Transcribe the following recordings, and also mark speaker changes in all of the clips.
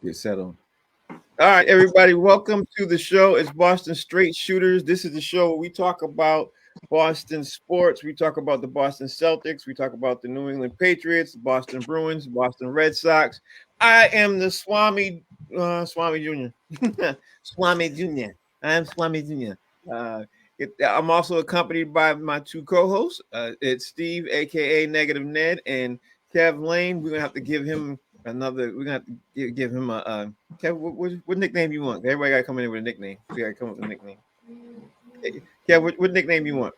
Speaker 1: Get settled. All right, everybody, welcome to the show. It's Boston Straight Shooters. This is the show where we talk about Boston sports. We talk about the Boston Celtics. We talk about the New England Patriots, the Boston Bruins, Boston Red Sox. I am the Swami Junior, Swami Junior. I am Swami Junior. I'm also accompanied by my two co-hosts. It's Steve, aka Negative Ned, and Kev Lane. We're gonna have to give him another. We're gonna have to give him a. Kev, what nickname you want? Everybody got to come in with a nickname. We got to come up with a nickname. Kev, what nickname you want?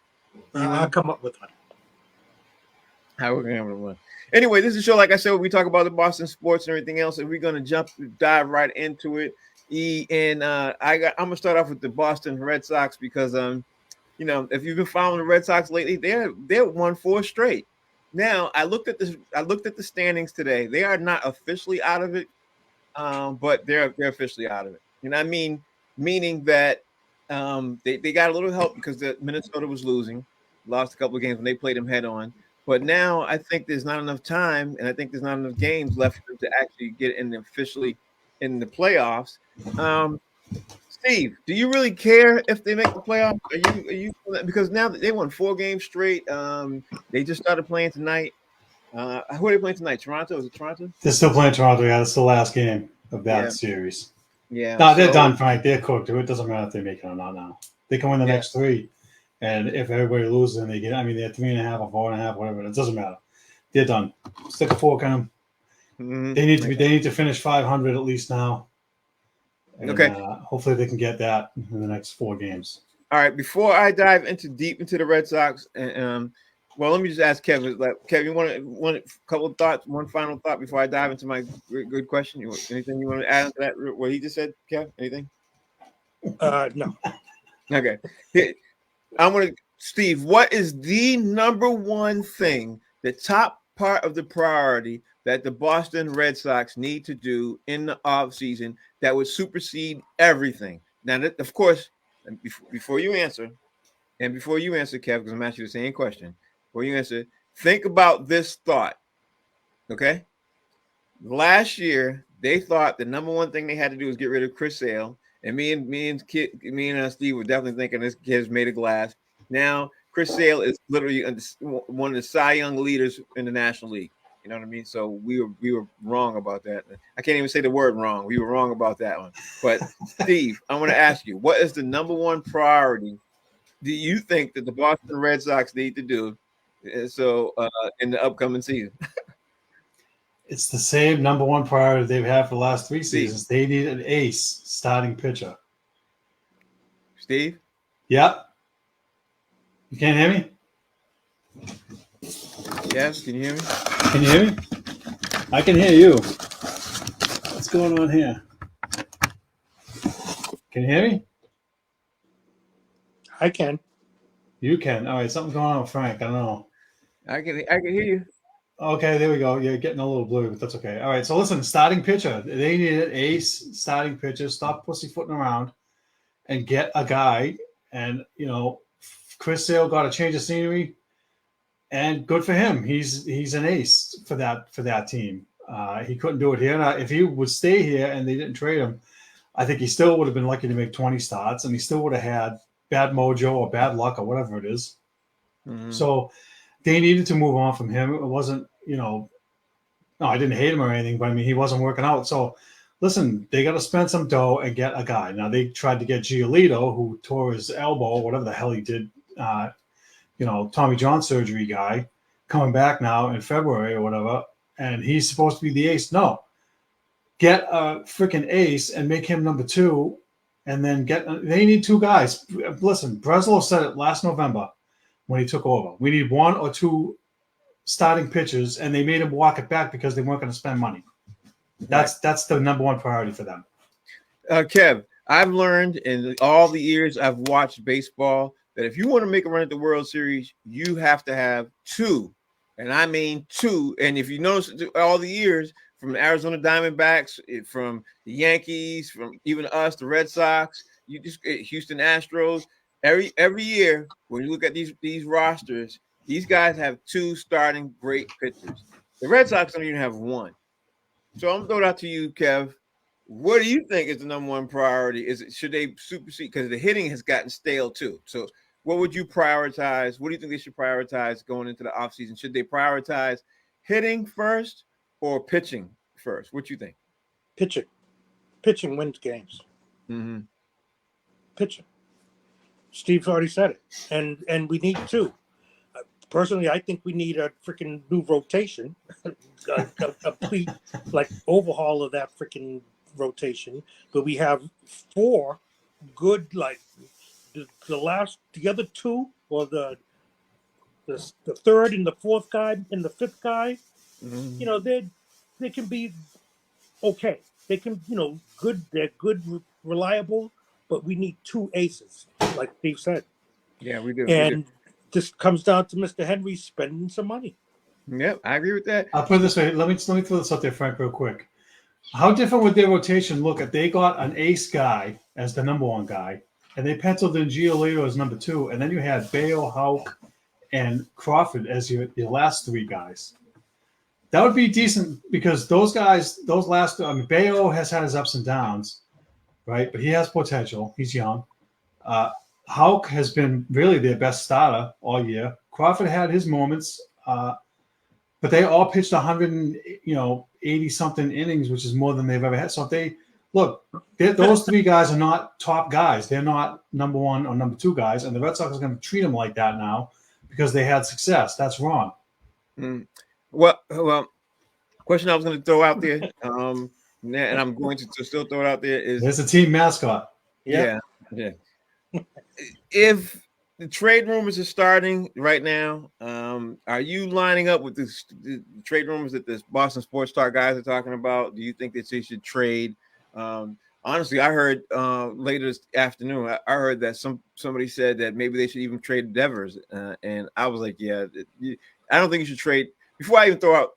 Speaker 2: I'll come up with one.
Speaker 1: How we're gonna have one. Anyway, this is a show, like I said, where we talk about the Boston sports and everything else, and we're gonna dive right into it. I'm gonna start off with the Boston Red Sox because if you've been following the Red Sox lately, they're won 4 straight. Now I looked at the standings today. They are not officially out of it, but they're officially out of it. And I mean, meaning that they got a little help because the Minnesota was losing, lost a couple of games when they played them head on. But now I think there's not enough time, and I think there's not enough games left for them to actually get officially in the playoffs. Steve, do you really care if they make the playoffs? Are you because now that they won 4 games straight? They just started playing tonight. Who are they playing tonight? Toronto? Is it Toronto?
Speaker 3: They're still playing Toronto. Yeah, that's the last game of that series.
Speaker 1: Yeah.
Speaker 3: No, they're done, Frank. They're cooked. It doesn't matter if they make it or not now. They can win the next 3. And if everybody loses, then they get, they're 3.5 or 4.5, whatever. It doesn't matter. They're done. Stick a fork in them. Mm-hmm. They need to finish 500 at least now. And, hopefully they can get that in the next 4 games.
Speaker 1: All right. Before I dive deep into the Red Sox, and let me just ask Kevin. Kevin, you want a couple of thoughts? One final thought before I dive into my good question. Anything you want to add to that? What he just said, Kev? Anything?
Speaker 2: No.
Speaker 1: Okay. Steve, what is the number one thing, the top part of the priority that the Boston Red Sox need to do in the offseason that would supersede everything? Now, of course, before you answer, Kev, because I'm asking you the same question. Before you answer, think about this thought, okay? Last year, they thought the number one thing they had to do was get rid of Chris Sale, and me and Steve were definitely thinking this kid's made of glass. Now, Chris Sale is literally one of the Cy Young leaders in the National League. You know what I mean? So we were wrong about that. I can't even say the word wrong. We were wrong about that one. But Steve, I want to ask you, what is the number one priority do you think that the Boston Red Sox need to do in the upcoming season?
Speaker 3: It's the same number one priority they've had for the last 3 seasons. They need an ace starting pitcher.
Speaker 1: Steve?
Speaker 3: Yep. You can't hear me?
Speaker 1: Yes, can you hear me?
Speaker 3: Can you hear me? I can hear you. What's going on here? Can you hear me?
Speaker 2: I can.
Speaker 3: You can. All right, something's going on with Frank. I don't know.
Speaker 1: I can hear you.
Speaker 3: Okay, there we go. You're getting a little blue, but that's okay. All right, so listen, starting pitcher. They need an ace starting pitcher. Stop pussyfooting around and get a guy. And, Chris Sale got a change of scenery, and good for him. He's an ace for that team. He couldn't do it here. Now, if he would stay here and they didn't trade him, I think he still would have been lucky to make 20 starts, and he still would have had bad mojo or bad luck or whatever it is. Mm-hmm. So they needed to move on from him. It wasn't, no, I didn't hate him or anything, but he wasn't working out. So listen, they got to spend some dough and get a guy. Now they tried to get Giolito, who tore his elbow, whatever the hell he did, Tommy John surgery guy, coming back now in February or whatever, and he's supposed to be the ace. No, get a freaking ace and make him number 2, and then they need 2 guys. Listen, Breslow said it last November when he took over. We need 1 or 2 starting pitchers, and they made him walk it back because they weren't going to spend money. That's the number one priority for them.
Speaker 1: Kev, I've learned in all the years I've watched baseball that if you want to make a run at the World Series, you have to have 2, and I mean 2. And if you notice all the years from the Arizona Diamondbacks, from the Yankees, from even us, the Red Sox, you just Houston Astros, every year when you look at these rosters, these guys have 2 starting great pitchers. The Red Sox don't even have 1. So I'm throwing it out to you, Kev. What do you think is the number one priority? Should they supersede, because the hitting has gotten stale too? So what would you prioritize? What do you think they should prioritize going into the offseason? Should they prioritize hitting first or pitching first? What do you think?
Speaker 2: Pitching wins games.
Speaker 1: Mm-hmm.
Speaker 2: Pitching. Steve's already said it, and we need two. Personally, I think we need a freaking new rotation, a complete like overhaul of that freaking rotation. But we have four good, like the other two, or the third and the fourth guy and the fifth guy.
Speaker 1: Mm-hmm.
Speaker 2: You know, they can be okay. They can, good. They're good, reliable. But we need two aces, like Steve said.
Speaker 1: Yeah, we do.
Speaker 2: And this comes down to Mr. Henry spending some money.
Speaker 1: Yep, I agree with that.
Speaker 3: I'll put it this way. Let me throw this out there, Frank, real quick. How different would their rotation look if they got an ace guy as the number one guy, and they penciled in Giolito as number two, and then you had Bayo, Houck, and Crawford as your last three guys? That would be decent because those guys, Bayo has had his ups and downs, right? But he has potential. He's young. Houck has been really their best starter all year. Crawford had his moments, but they all pitched 180 something innings, which is more than they've ever had. So if those three guys are not top guys. They're not number one or number two guys, and the Red Sox are going to treat them like that now because they had success. That's wrong.
Speaker 1: Well, question I was going to throw out there, and I'm going to still throw it out there is
Speaker 3: there's a team mascot.
Speaker 1: Yeah. If the trade rumors are starting right now, are you lining up with the trade rumors that the Boston Sports Talk guys are talking about? Do you think that they should trade? Honestly, I heard later this afternoon, I heard that somebody said that maybe they should even trade Devers, and I was like, yeah, I don't think you should trade. Before I even throw out,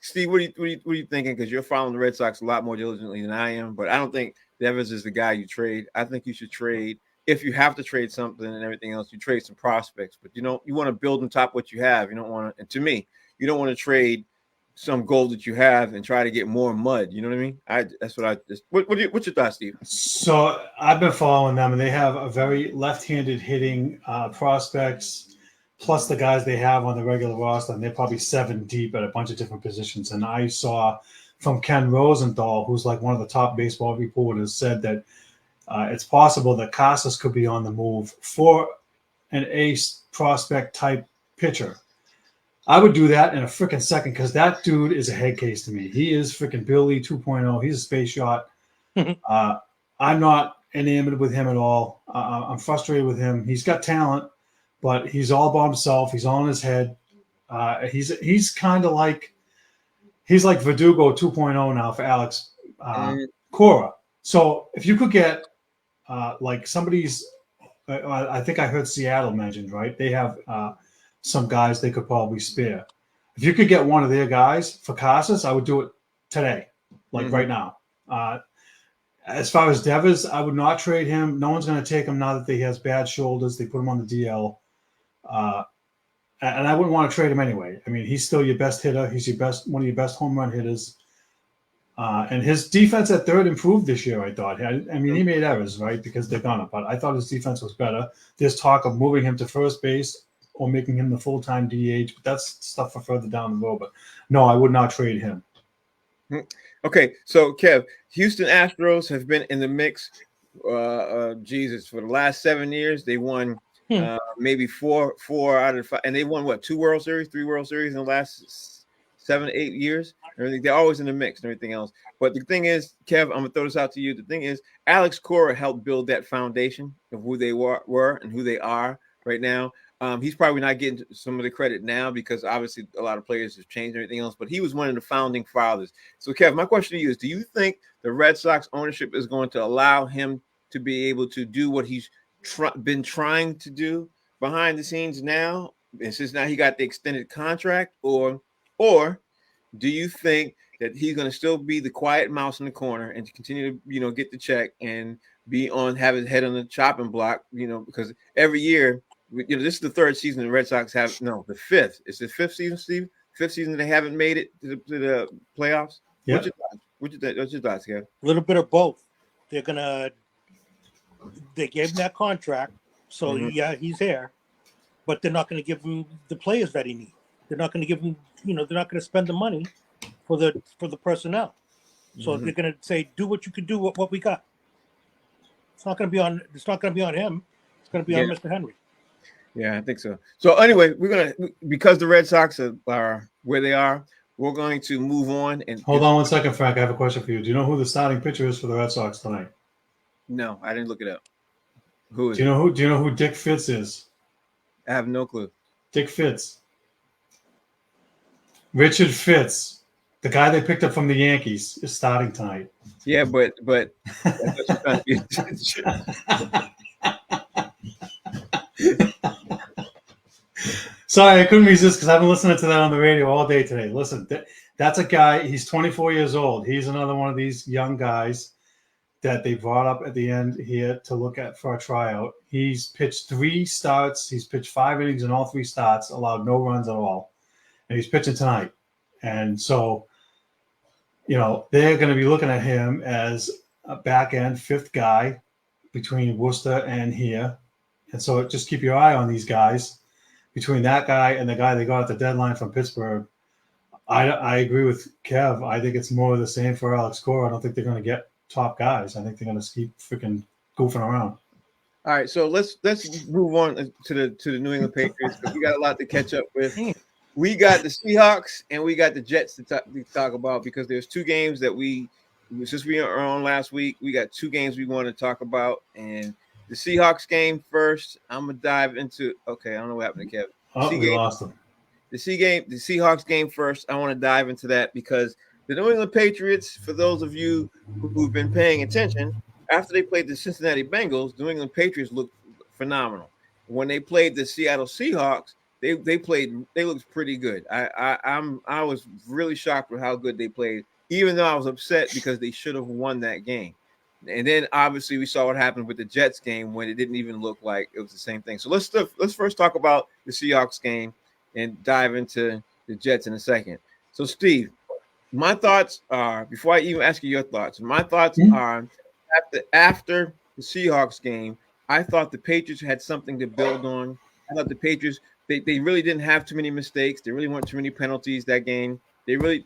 Speaker 1: Steve, what are you thinking? Because you're following the Red Sox a lot more diligently than I am, but I don't think Devers is the guy you trade. I think you should trade, if you have to trade something and everything else, you trade some prospects, but you want to build on top of what you have. You don't want to, and to me, you don't want to trade some gold that you have and try to get more mud. You know what I mean? That's what I just. What's your thoughts, Steve?
Speaker 3: So I've been following them, and they have a very left-handed hitting prospects, plus the guys they have on the regular roster, and they're probably 7 deep at a bunch of different positions. And I saw from Ken Rosenthal, who's like one of the top baseball reporters, said that it's possible that Casas could be on the move for an ace prospect type pitcher. I would do that in a freaking second because that dude is a head case to me. He is freaking Billy 2.0. He's a space shot. I'm not enamored with him at all. I'm frustrated with him. He's got talent, but he's all by himself. He's all in his head. He's kind of like Verdugo 2.0 now for Alex Cora. So if you could get like somebody's, I think I heard Seattle mentioned, right? They have some guys they could probably spare. If you could get one of their guys for Casas, I would do it today, right now. As far as Devers, I would not trade him. No one's going to take him now that he has bad shoulders. They put him on the DL. And I wouldn't want to trade him anyway. I mean, he's still your best hitter. He's one of your best home run hitters. And his defense at third improved this year, I thought. I mean, he made errors, right, because they're gonna. But I thought his defense was better. There's talk of moving him to first base or making him the full-time DH, but that's stuff for further down the road. But no, I would not trade him.
Speaker 1: Okay, so Kev, Houston Astros have been in the mix. Jesus, for the last 7 years, they won maybe four out of 5, and they won 3 World Series in the last 7-8 years. They're always in the mix and everything else. But the thing is, Kev, I'm gonna throw this out to you. The thing is, Alex Cora helped build that foundation of who they were and who they are right now. He's probably not getting some of the credit now because obviously a lot of players have changed and everything else, but he was one of the founding fathers. So, Kev, my question to you is, do you think the Red Sox ownership is going to allow him to be able to do what he's been trying to do behind the scenes now, and since now he got the extended contract, or do you think that he's going to still be the quiet mouse in the corner and to continue to, get the check and have his head on the chopping block, because every year, this is the 3rd season the Red Sox the 5th. It's the 5th season, Steve. 5th season they haven't made it to the playoffs.
Speaker 3: Yeah.
Speaker 1: What's your thoughts? What's your thoughts, Kev?
Speaker 2: A little bit of both. They gave him that contract, so yeah, he's here, but they're not going to give him the players that he needs. They're not going to give him, they're not going to spend the money for the personnel. So they're going to say, do what you can do with what we got. It's not going to be on him. It's going to be on Mr. Henry.
Speaker 1: Yeah, I think so. So anyway, because the Red Sox are where they are, we're going to move on. And
Speaker 3: hold on one second, Frank. I have a question for you. Do you know who the starting pitcher is for the Red Sox tonight?
Speaker 1: No, I didn't look it up. Who is?
Speaker 3: Do you know who Dick Fitz is?
Speaker 1: I have no clue.
Speaker 3: Dick Fitz. Richard Fitz, the guy they picked up from the Yankees, is starting tonight.
Speaker 1: Yeah, but
Speaker 3: Sorry, I couldn't resist because I've been listening to that on the radio all day today. Listen, that's a guy. He's 24 years old. He's another one of these young guys that they brought up at the end here to look at for a tryout. He's pitched 3 starts. He's pitched 5 innings in all 3 starts, allowed no runs at all. And he's pitching tonight. And so, they're going to be looking at him as a back-end 5th guy between Worcester and here. And so just keep your eye on these guys. Between that guy and the guy they got at the deadline from Pittsburgh, I agree with Kev. I think it's more of the same for Alex Cora. I don't think they're going to get top guys. I think they're going to keep freaking goofing around.
Speaker 1: All right, so let's move on to the New England Patriots because we got a lot to catch up with. We got the Seahawks and we got the Jets to talk about because there's 2 games that since we were on last week, we got 2 games we want to talk about. And the Seahawks game first, I'm going to dive into – okay, I don't know what happened to Kevin.
Speaker 3: We lost them.
Speaker 1: The Seahawks game first, I want to dive into that because the New England Patriots, for those of you who've been paying attention, after they played the Cincinnati Bengals, New England Patriots looked phenomenal. When they played the Seattle Seahawks, they looked pretty good. I was really shocked with how good they played, even though I was upset because they should have won that game. And then obviously we saw what happened with the Jets game when it didn't even look like it was the same thing. So let's first talk about the Seahawks game and dive into the Jets in a second. So Steve, my thoughts are, before I even ask you your thoughts, are after the Seahawks game, I thought the Patriots had something to build on. I thought the Patriots, they really didn't have too many mistakes. There really weren't too many penalties that game. They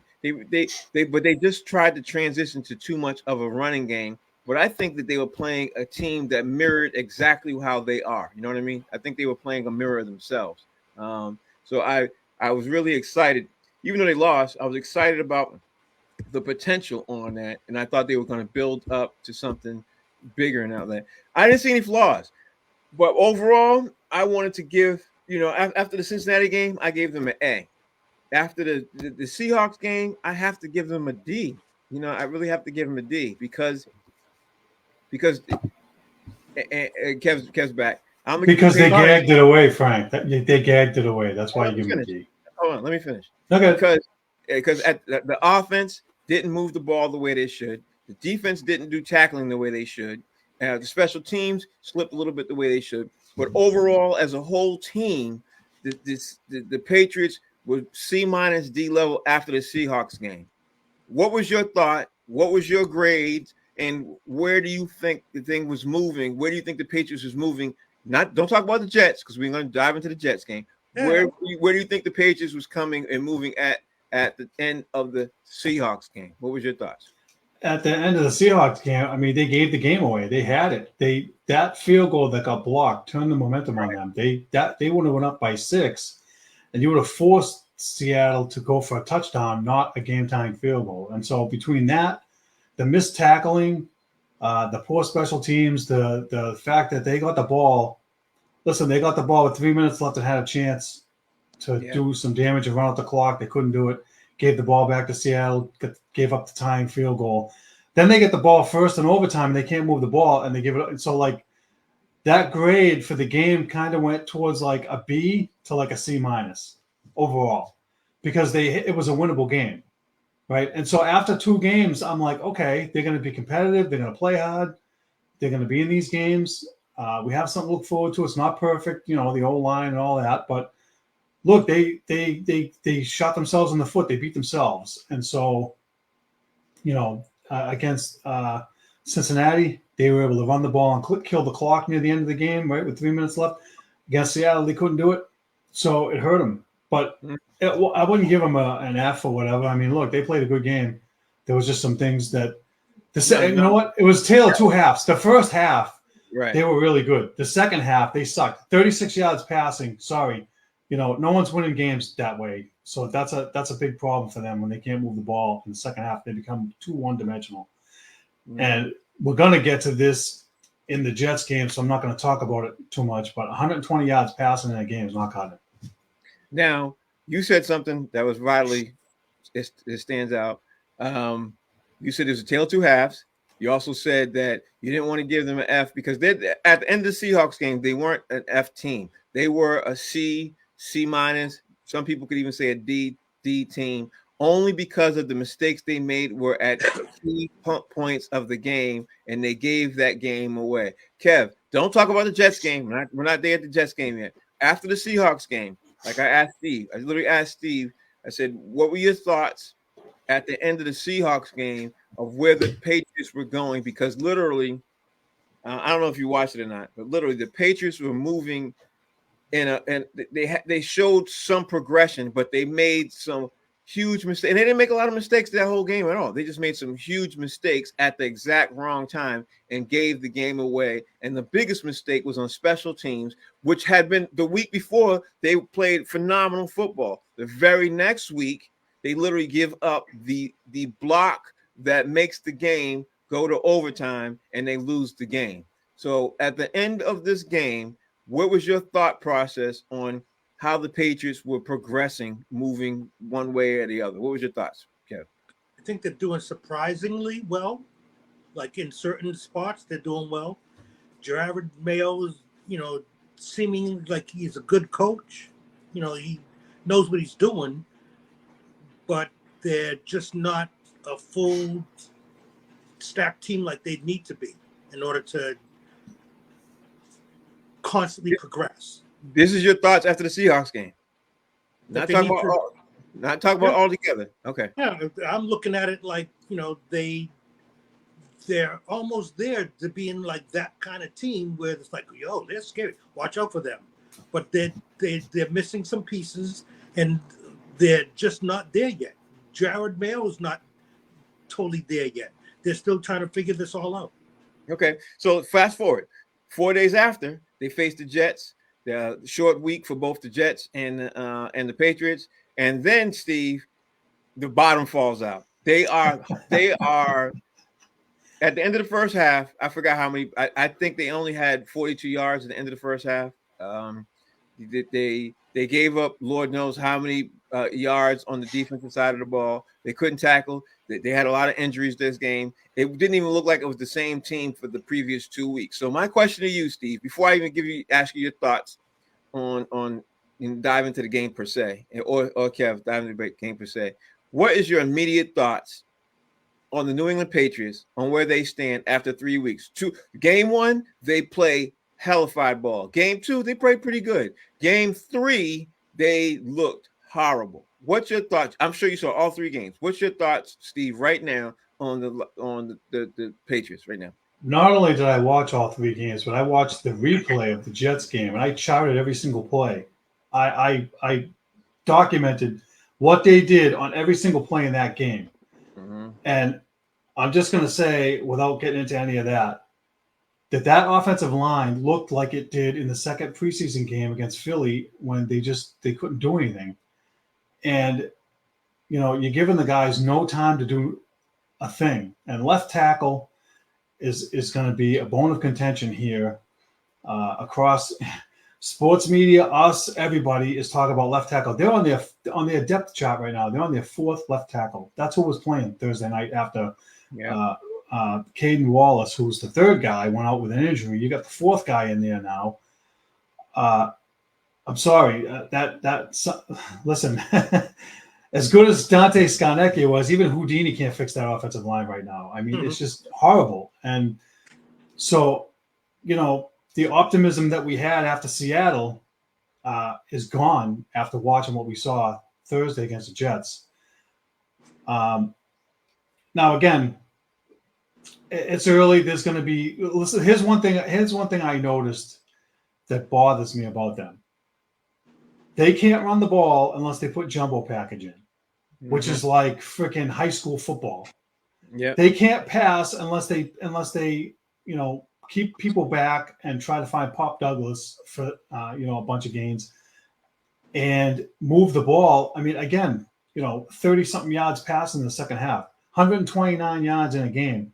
Speaker 1: just tried to transition to too much of a running game. But I think that they were playing a team that mirrored exactly how they are. You know what I mean? I think they were playing a mirror of themselves. So I was really excited. Even though they lost, I was excited about the potential on that. And I thought they were going to build up to something bigger and out there. I didn't see any flaws. But overall, I wanted to give, after the Cincinnati game, I gave them an A. After the Seahawks game, I have to give them a D. I really have to give them a D because Kev's back.
Speaker 3: Because they gagged it away, Frank. They gagged it away. That's why you give them a D.
Speaker 1: Hold on, let me finish.
Speaker 3: Okay.
Speaker 1: Because the offense didn't move the ball the way they should. The defense didn't do tackling the way they should. The special teams slipped a little bit the way they should. But overall, as a whole team, the Patriots were C- D level after the Seahawks game. What was your thought? What was your grade? And where do you think the thing was moving? Where do you think the Patriots was moving? Don't talk about the Jets because we're going to dive into the Jets game. Yeah. Where do you think the Patriots was coming and moving at the end of the Seahawks game? What was your thoughts?
Speaker 3: At the end of the Seahawks game, I mean, they gave the game away. They had it. That field goal that got blocked turned the momentum on them. They would have went up by 6, and you would have forced Seattle to go for a touchdown, not a game-tying field goal. And so between that, the missed tackling, the poor special teams, the fact that they got the ball. Listen, they got the ball with 3 minutes left and had a chance to do some damage and run out the clock. They couldn't do it. Gave the ball back to Seattle, gave up the tying field goal. Then they get the ball first in overtime, and they can't move the ball, and they give it up. And so, that grade for the game kind of went towards a B to a C- overall because it was a winnable game. Right. And so after 2 games, I'm like, okay, they're going to be competitive. They're going to play hard. They're going to be in these games. We have something to look forward to. It's not perfect, the O-line and all that. But look, they shot themselves in the foot. They beat themselves. And so against Cincinnati, they were able to run the ball and kill the clock near the end of the game, right, with 3 minutes left. Against Seattle, they couldn't do it, so it hurt them. But I wouldn't give them an F or whatever. I mean, look, they played a good game. There was just some things that you know what? It was tale of two halves. The first half, they were really good. The second half, they sucked. 36 yards passing. Sorry, no one's winning games that way. So that's a big problem for them when they can't move the ball in the second half. They become too one-dimensional. And we're going to get to this in the Jets game, so I'm not going to talk about it too much. But 120 yards passing in a game is not cutting it.
Speaker 1: Now, you said something that was vitally, it stands out. You said it was a tale of two halves. You also said that you didn't want to give them an F because at the end of the Seahawks game, they weren't an F team. They were a C, C minus. Some people could even say a D team, only because of the mistakes they made were at key points of the game, and they gave that game away. Kev, don't talk about the Jets game. We're not there at the Jets game yet. After the Seahawks game, like I literally asked Steve, I said, what were your thoughts at the end of the Seahawks game of where the Patriots were going? Because literally, I don't know if you watched it or not, but literally the Patriots were moving and they showed some progression, but they made some huge mistakes. And they didn't make a lot of mistakes that whole game at all. They just made some huge mistakes at the exact wrong time and gave the game away. And the biggest mistake was on special teams, which had been the week before they played phenomenal football. The very next week, they literally give up the block that makes the game go to overtime, and they lose the game. So at the end of this game, what was your thought process on how the Patriots were progressing, moving one way or the other? What was your thoughts, Kev?
Speaker 2: I think they're doing surprisingly well. Like in certain spots, they're doing well. Jared Mayo is, seeming like he's a good coach. He knows what he's doing, but they're just not a full stack team like they need to be in order to constantly progress.
Speaker 1: This is your thoughts after the Seahawks game. Not talking about all together. Okay.
Speaker 2: Yeah, I'm looking at it like, they're almost there to being like that kind of team where it's like, yo, they're scary. Watch out for them. But they're missing some pieces, and they're just not there yet. Jared Mayo is not totally there yet. They're still trying to figure this all out.
Speaker 1: Okay. So fast forward. 4 days after, they faced the Jets. The short week for both the Jets and the Patriots. And then, Steve, the bottom falls out. They are at the end of the first half. I forgot how many. I think they only had 42 yards at the end of the first half. They gave up Lord knows how many yards on the defensive side of the ball. They couldn't tackle. They had a lot of injuries this game. It didn't even look like it was the same team for the previous 2 weeks. So my question to you, Steve, before I even ask you your thoughts on dive into the game per se, or Kev, dive into the game per se, what is your immediate thoughts on the New England Patriots, on where they stand after 3 weeks? Game 1, they play hellified ball. Game 2, they played pretty good. Game 3, they looked horrible. What's your thoughts? I'm sure you saw all 3 games. What's your thoughts, Steve, right now on the Patriots right now?
Speaker 3: Not only did I watch all 3 games, but I watched the replay of the Jets game, and I charted every single play. I documented what they did on every single play in that game. Mm-hmm. And I'm just going to say, without getting into any of that offensive line looked like it did in the second preseason game against Philly when they couldn't do anything. And, you're giving the guys no time to do a thing. And left tackle is going to be a bone of contention here across sports media. Everybody is talking about left tackle. They're on their depth chart right now. They're on their 4th left tackle. That's who was playing Thursday night after Caden Wallace, who's the 3rd guy, went out with an injury. You got the 4th guy in there now. I'm sorry. Listen, as good as Dante Scarnecchia was, even Houdini can't fix that offensive line right now. I mean, It's just horrible. And so, the optimism that we had after Seattle is gone after watching what we saw Thursday against the Jets. Now again, it's early. There's going to be. Listen, here's one thing. Here's one thing I noticed that bothers me about them. They can't run the ball unless they put jumbo package in, which is like freaking high school football.
Speaker 1: Yeah.
Speaker 3: They can't pass unless they keep people back and try to find Pop Douglas for a bunch of gains and move the ball. I mean, again, 30 something yards passing in the second half, 129 yards in a game.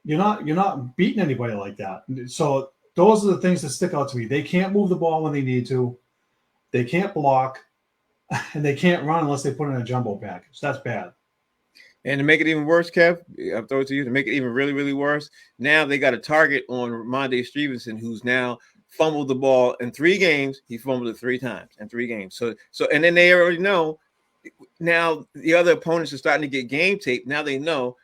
Speaker 3: You're not beating anybody like that. So those are the things that stick out to me. They can't move the ball when they need to. They can't block, and they can't run unless they put in a jumbo package. That's bad.
Speaker 1: And to make it even worse, Kev, I'll throw it to you. To make it even really, really worse, now they got a target on Ramondre Stevenson, who's now fumbled the ball in 3 games. He fumbled it 3 times in 3 games. So, and then they already know. Now the other opponents are starting to get game tape. Now they know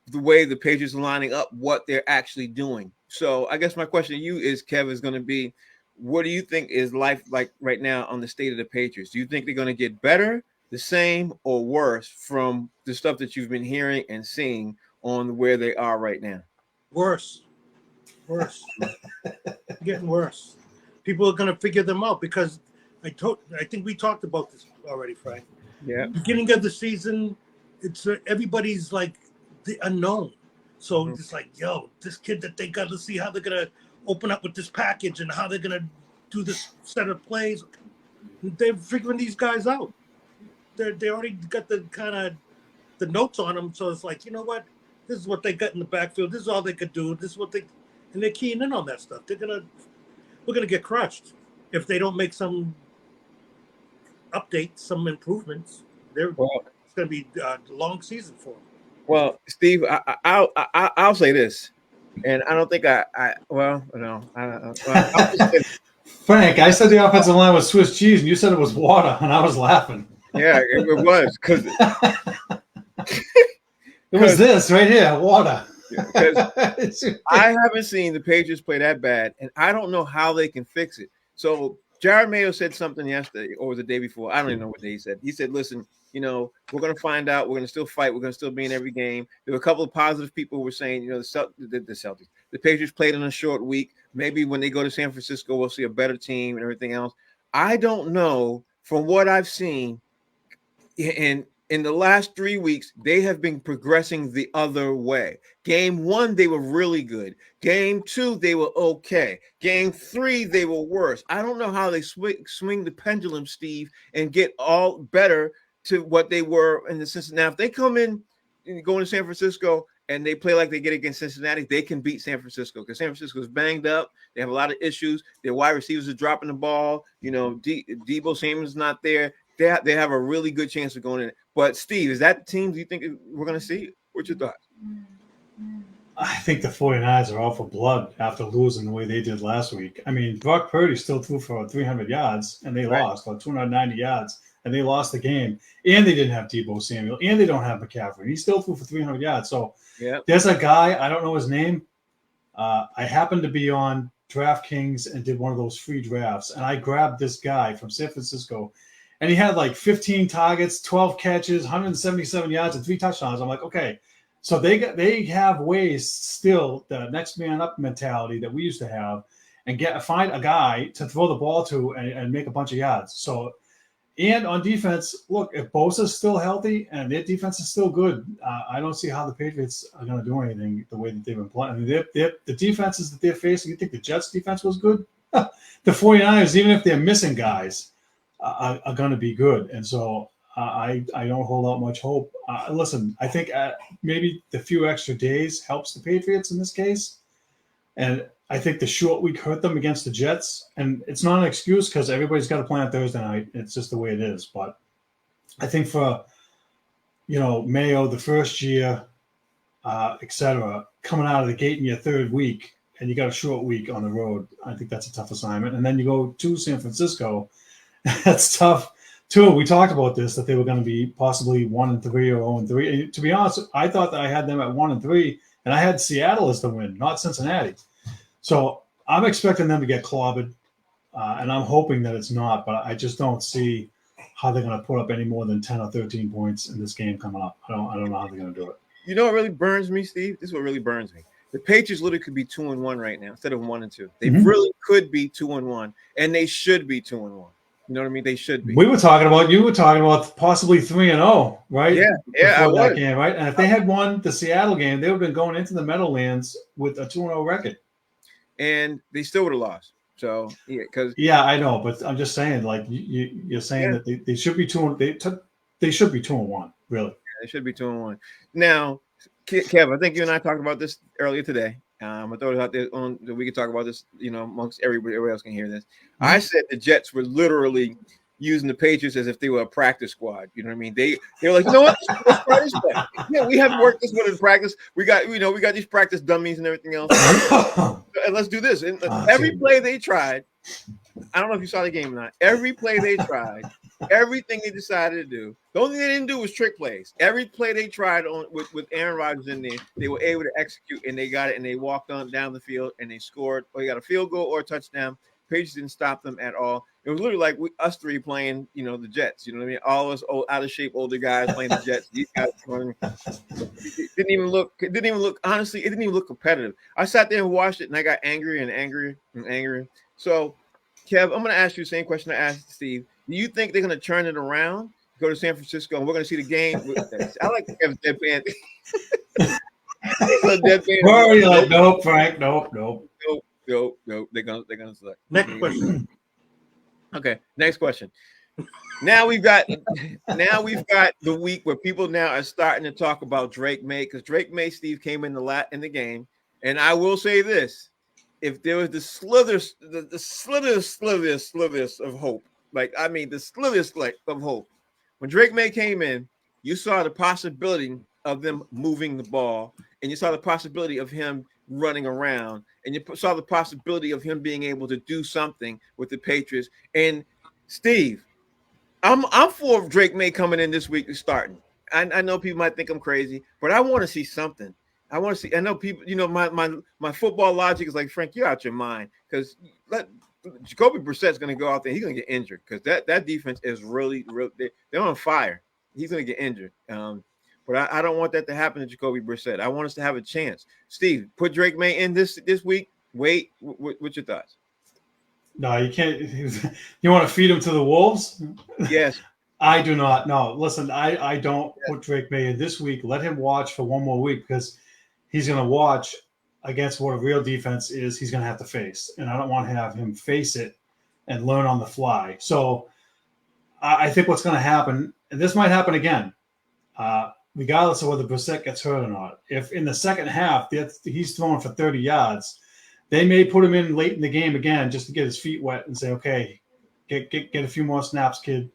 Speaker 1: the way the Patriots are lining up, what they're actually doing. So I guess my question to you is, Kev, is going to be, what do you think is life like right now on the state of the Patriots? Do you think they're going to get better, the same, or worse from the stuff that you've been hearing and seeing on where they are right now?
Speaker 2: Worse. Getting worse. People are going to figure them out because I think we talked about this already, Frank.
Speaker 1: Yeah.
Speaker 2: Beginning of the season, it's everybody's like the unknown. So it's like, this kid that they got to see how they're going to open up with this package and how they're going to do this set of plays. They're figuring these guys out. They already got the kind of the notes on them. So it's like, you know what? This is what they got in the backfield. This is all they could do. This is what and they're keying in on that stuff. We're going to get crushed if they don't make some updates, some improvements. It's going to be a long season for them.
Speaker 1: Well, Steve, I'll say this, and I don't think
Speaker 3: Frank, I said the offensive line was Swiss cheese, and you said it was water, and I was laughing.
Speaker 1: Yeah, it was because
Speaker 3: it was this right here, water.
Speaker 1: Because I haven't seen the Patriots play that bad, and I don't know how they can fix it. So Jared Mayo said something yesterday, or was the day before? I don't even know what day he said. He said, listen, we're going to find out. We're going to still fight. We're going to still be in every game. There were a couple of positive people who were saying, the Celtics, the Patriots played in a short week. Maybe when they go to San Francisco, we'll see a better team and everything else. I don't know. From what I've seen, in the last 3 weeks, they have been progressing the other way. Game 1, they were really good. Game 2, they were okay. Game 3, they were worse. I don't know how they swing the pendulum, Steve, and get all better to what they were in the Cincinnati. Now, if they come in and go into San Francisco and they play like they get against Cincinnati, they can beat San Francisco because San Francisco is banged up. They have a lot of issues. Their wide receivers are dropping the ball. Deebo Samuel's not there. They have a really good chance of going in. But, Steve, is that the team you think we're going to see? What's your thoughts?
Speaker 3: I think the 49ers are all for blood after losing the way they did last week. I mean, Brock Purdy still threw for 300 yards, and they lost, or 290 yards, and they lost the game. And they didn't have Deebo Samuel, and they don't have McCaffrey. He still threw for 300 yards. So there's a guy, I don't know his name. I happened to be on DraftKings and did one of those free drafts, and I grabbed this guy from San Francisco, and he had like 15 targets, 12 catches, 177 yards, and 3 touchdowns. I'm like, okay. So they have ways still, the next man up mentality that we used to have, and find a guy to throw the ball to and make a bunch of yards. So, and on defense, look, if Bosa's still healthy and their defense is still good, I don't see how the Patriots are going to do anything the way that they've been playing. I mean, the defenses that they're facing, you think the Jets defense was good? The 49ers, even if they're missing guys, are going to be good. And so I don't hold out much hope. Listen, I think maybe the few extra days helps the Patriots in this case. And I think the short week hurt them against the Jets. And it's not an excuse because everybody's got to play on Thursday night. It's just the way it is. But I think for, Mayo, the first year, et cetera, coming out of the gate in your third week, and you got a short week on the road, I think that's a tough assignment. And then you go to San Francisco. That's tough. Too, we talked about this, that they were going to be possibly 1-3 or 0-3. To be honest, I thought that I had them at 1-3, and I had Seattle as the win, not Cincinnati. So I'm expecting them to get clobbered, and I'm hoping that it's not, but I just don't see how they're going to put up any more than 10 or 13 points in this game coming up. I don't know how they're going to do it.
Speaker 1: You know what really burns me, Steve? This is what really burns me. The Patriots literally could be 2-1 right now instead of 1-2. They really could be 2-1, and they should be 2-1. You know what I mean? They should be.
Speaker 3: You were talking about possibly 3-0, right?
Speaker 1: Yeah, I
Speaker 3: Before that
Speaker 1: was.
Speaker 3: game, right? And if they had won the Seattle game, they would have been going into the Meadowlands with a 2-0 record.
Speaker 1: And they still would have lost. So because
Speaker 3: I know, but I'm just saying, like you're saying that they should be 2-1. They should be 2-1, really.
Speaker 1: They should be 2-1. Now, Kev, I think you and I talked about this earlier today. I thought it out there on that we could talk about this, amongst everybody else can hear this. I said the Jets were literally using the Patriots as if they were a practice squad. You know what I mean? They were like, you know what? Let's try this back. Yeah, we haven't worked this one in practice. We got these practice dummies and everything else. And let's do this. And every play they tried, I don't know if you saw the game or not. Every play they tried, everything they decided to do, the only thing they didn't do was trick plays. Every play they tried on with Aaron Rodgers in there, they were able to execute, and they got it, and they walked on down the field, and they scored, or they got a field goal or a touchdown. Patriots didn't stop them at all. It was literally like us three playing, the Jets. You know what I mean? All us old, out of shape older guys playing the Jets. These guys it didn't even look. Honestly, it didn't even look competitive. I sat there and watched it, and I got angrier and angrier and angrier. So, Kev, I'm going to ask you the same question I asked Steve. Do you think they're going to turn it around, go to San Francisco, and we're going to see the game? I like Kev's deadpan.
Speaker 3: We're already like, nope, Frank, nope.
Speaker 1: Nope. They're gonna select.
Speaker 2: Next question.
Speaker 1: Okay, next question. Now we've got the week where people now are starting to talk about Drake May, because Drake May, Steve, came in the game, and I will say this: if there was the slithers of hope, the slithers of hope, when Drake May came in, you saw the possibility of them moving the ball, and you saw the possibility of him running around, and you saw the possibility of him being able to do something with the Patriots. And Steve, I'm for Drake May coming in this week and starting. I know people might think I'm crazy, but I want to see something. I want to see. I know people. My football logic is like, Frank, you're out your mind, because Jacoby Brissett's going to go out there. He's going to get injured, because that defense is really they're on fire. He's going to get injured. But I don't want that to happen to Jacoby Brissett. I want us to have a chance. Steve, put Drake May in this week. Wait, what's your thoughts?
Speaker 3: No, you can't. You want to feed him to the wolves?
Speaker 1: Yes.
Speaker 3: I do not. No, listen, I don't put Drake May in this week. Let him watch for one more week, because he's going to watch against what a real defense is he's going to have to face. And I don't want to have him face it and learn on the fly. So I think what's going to happen, and this might happen again, regardless of whether Brissett gets hurt or not. If in the second half he's throwing for 30 yards, they may put him in late in the game again just to get his feet wet and say, okay, get a few more snaps, kid.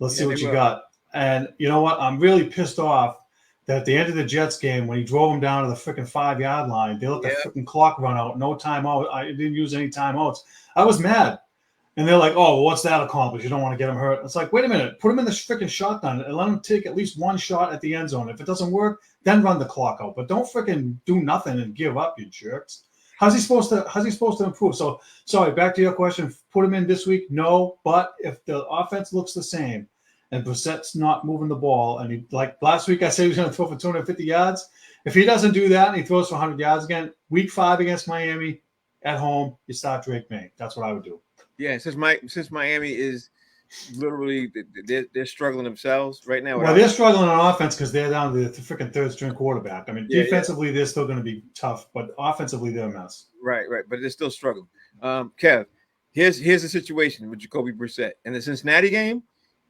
Speaker 3: Let's see what you got. And you know what? I'm really pissed off that at the end of the Jets game, when he drove him down to the freaking 5-yard line, they let the freaking clock run out. No timeout. I didn't use any timeouts. I was mad. And they're like, oh, well, what's that accomplish? You don't want to get him hurt. It's like, wait a minute. Put him in the freaking shotgun and let him take at least one shot at the end zone. If it doesn't work, then run the clock out. But don't freaking do nothing and give up, you jerks. How's he supposed to improve? So, sorry, back to your question. Put him in this week? No. But if the offense looks the same and Brissett's not moving the ball, and he, like last week I said he was going to throw for 250 yards. If he doesn't do that and he throws for 100 yards again, week 5 against Miami at home, you start Drake May. That's what I would do.
Speaker 1: Yeah, since Miami is literally they're struggling themselves right now.
Speaker 3: Well, they're struggling on offense because they're down to the freaking third string quarterback. I mean, defensively they're still going to be tough, but offensively they're a mess.
Speaker 1: Right, but they're still struggling. Kev, here's the situation with Jacoby Brissett in the Cincinnati game.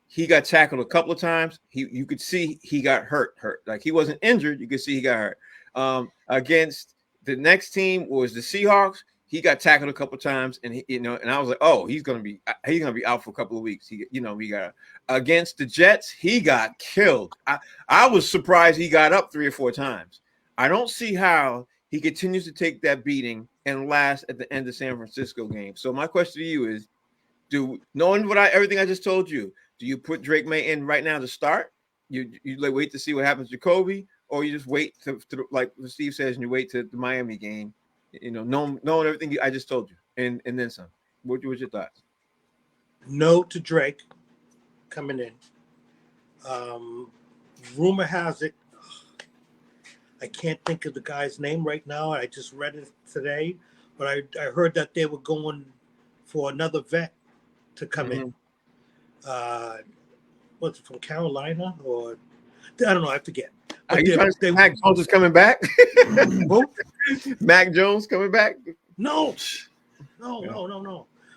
Speaker 1: He got tackled a couple of times. You could see he got hurt. Like he wasn't injured. You could see he got hurt. Against the next team was the Seahawks. He got tackled a couple of times, and and I was like, oh, he's gonna be out for a couple of weeks. He got against the Jets, he got killed. I was surprised he got up 3 or 4 times. I don't see how he continues to take that beating and last at the end of the San Francisco game. So my question to you is, knowing everything I just told you, do you put Drake May in right now to start? You wait to see what happens to Jacoby, or you just wait to like Steve says, and you wait to the Miami game? Knowing everything I just told you, and then some. What's your thoughts?
Speaker 2: No to Drake coming in. Rumor has it I can't think of the guy's name right now. I just read it today, but I heard that they were going for another vet to come in. What's it, from Carolina or I don't know. I forget.
Speaker 1: Are
Speaker 2: But
Speaker 1: you trying to say Mac Jones is coming back? Mac Jones coming back?
Speaker 2: No.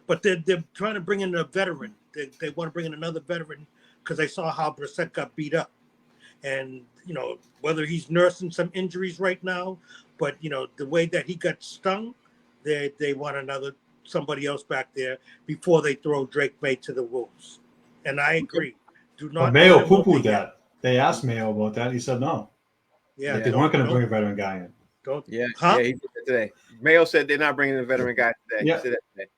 Speaker 2: But they're trying to bring in a veteran. They want to bring in another veteran because they saw how Brissett got beat up. And, whether he's nursing some injuries right now, but, the way that he got stung, they want somebody else back there before they throw Drake May to the Wolves. And I agree. Do not.
Speaker 3: But Mayo poo-pooed that. They asked Mayo about that. He said no.
Speaker 2: Yeah,
Speaker 3: like they weren't going to bring a veteran guy in.
Speaker 1: He did that today. Mayo said they're not bringing a veteran guy today.
Speaker 3: Yeah.
Speaker 1: He said that today.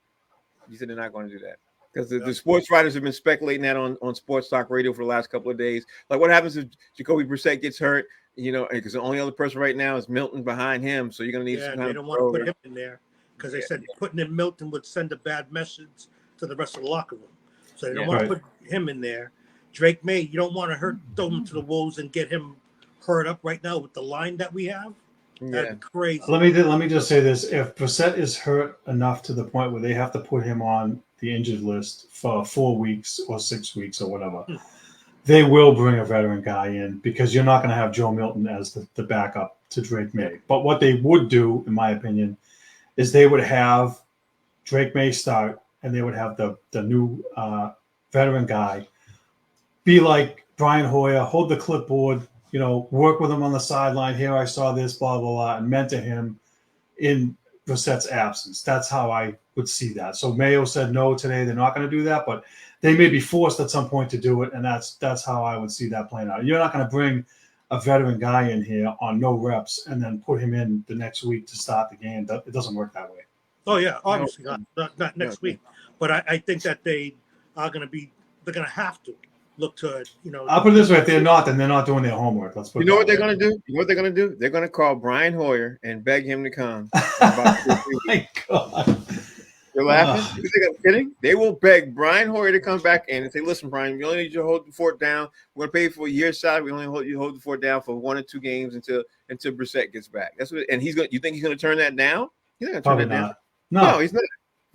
Speaker 1: He said they're not going to do that. Because the sports writers have been speculating that on Sports Talk Radio for the last couple of days. Like, what happens if Jacoby Brissett gets hurt? Because the only other person right now is Milton behind him. So you're going to need some kind
Speaker 2: they
Speaker 1: of
Speaker 2: don't want to put him in there because they said putting in Milton would send a bad message to the rest of the locker room. So they don't want to put him in there. Drake May, you don't want to throw him to the Wolves and get him hurt up right now with the line that we have. That'd be crazy.
Speaker 3: Let me just say this: if Brissett is hurt enough to the point where they have to put him on the injured list for 4 weeks or 6 weeks or whatever, they will bring a veteran guy in because you're not going to have Joe Milton as the backup to Drake May. But what they would do, in my opinion, is they would have Drake May start, and they would have the new veteran guy be like Brian Hoyer, hold the clipboard, work with him on the sideline. Here, I saw this, blah, blah, blah, and mentor him in Brissett's absence. That's how I would see that. So Mayo said no today. They're not going to do that, but they may be forced at some point to do it, and that's how I would see that playing out. You're not going to bring a veteran guy in here on no reps and then put him in the next week to start the game. It doesn't work that way.
Speaker 2: Oh, yeah, obviously not next week. But I think that they're going to have to look to,
Speaker 3: I'll put it this way: if they're not, then they're not doing their homework. Let's put.
Speaker 1: You know what they're going to do? You know what they're going to do? They're going to call Brian Hoyer and beg him to come.
Speaker 3: My God.
Speaker 1: You're laughing? You think I'm kidding? They will beg Brian Hoyer to come back in and say, "Listen, Brian, we only need you to hold the fort down. We're going to pay you for a year's salary. We only hold the fort down for 1 or 2 games until Brissett gets back." That's what. And he's going. You think he's going to turn that down? He's not going to turn that down. No, he's not.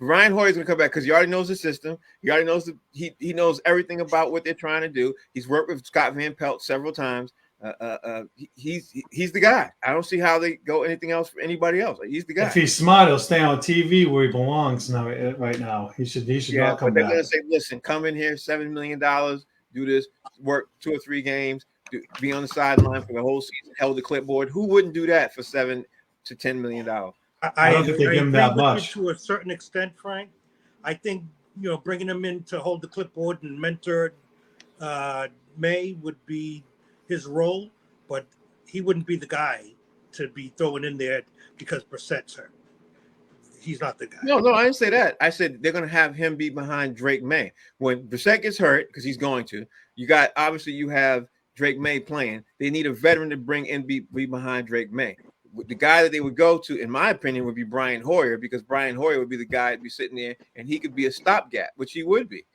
Speaker 1: Ryan Hoyer's going to come back because he already knows the system. He already knows he knows everything about what they're trying to do. He's worked with Scott Van Pelt several times. He's the guy. I don't see how they go anything else for anybody else. He's the guy.
Speaker 3: If he's smart, he'll stay on TV where he belongs now. Right now, he should not come back.
Speaker 1: But they're going to say, "Listen, come in here, $7 million, do this, work 2 or 3 games, be on the sideline for the whole season, held the clipboard." Who wouldn't do that for $7 to $10 million?
Speaker 3: I don't think they give him that much.
Speaker 2: To a certain extent, Frank. I think bringing him in to hold the clipboard and mentor May would be his role, but he wouldn't be the guy to be thrown in there because Brissett's hurt. He's not the guy.
Speaker 1: No, I didn't say that. I said they're going to have him be behind Drake May when Brissett gets hurt, because he's going to. You have Drake May playing. They need a veteran to bring in be behind Drake May. The guy that they would go to, in my opinion, would be Brian Hoyer, because Brian Hoyer would be the guy to be sitting there, and he could be a stopgap, which he would be,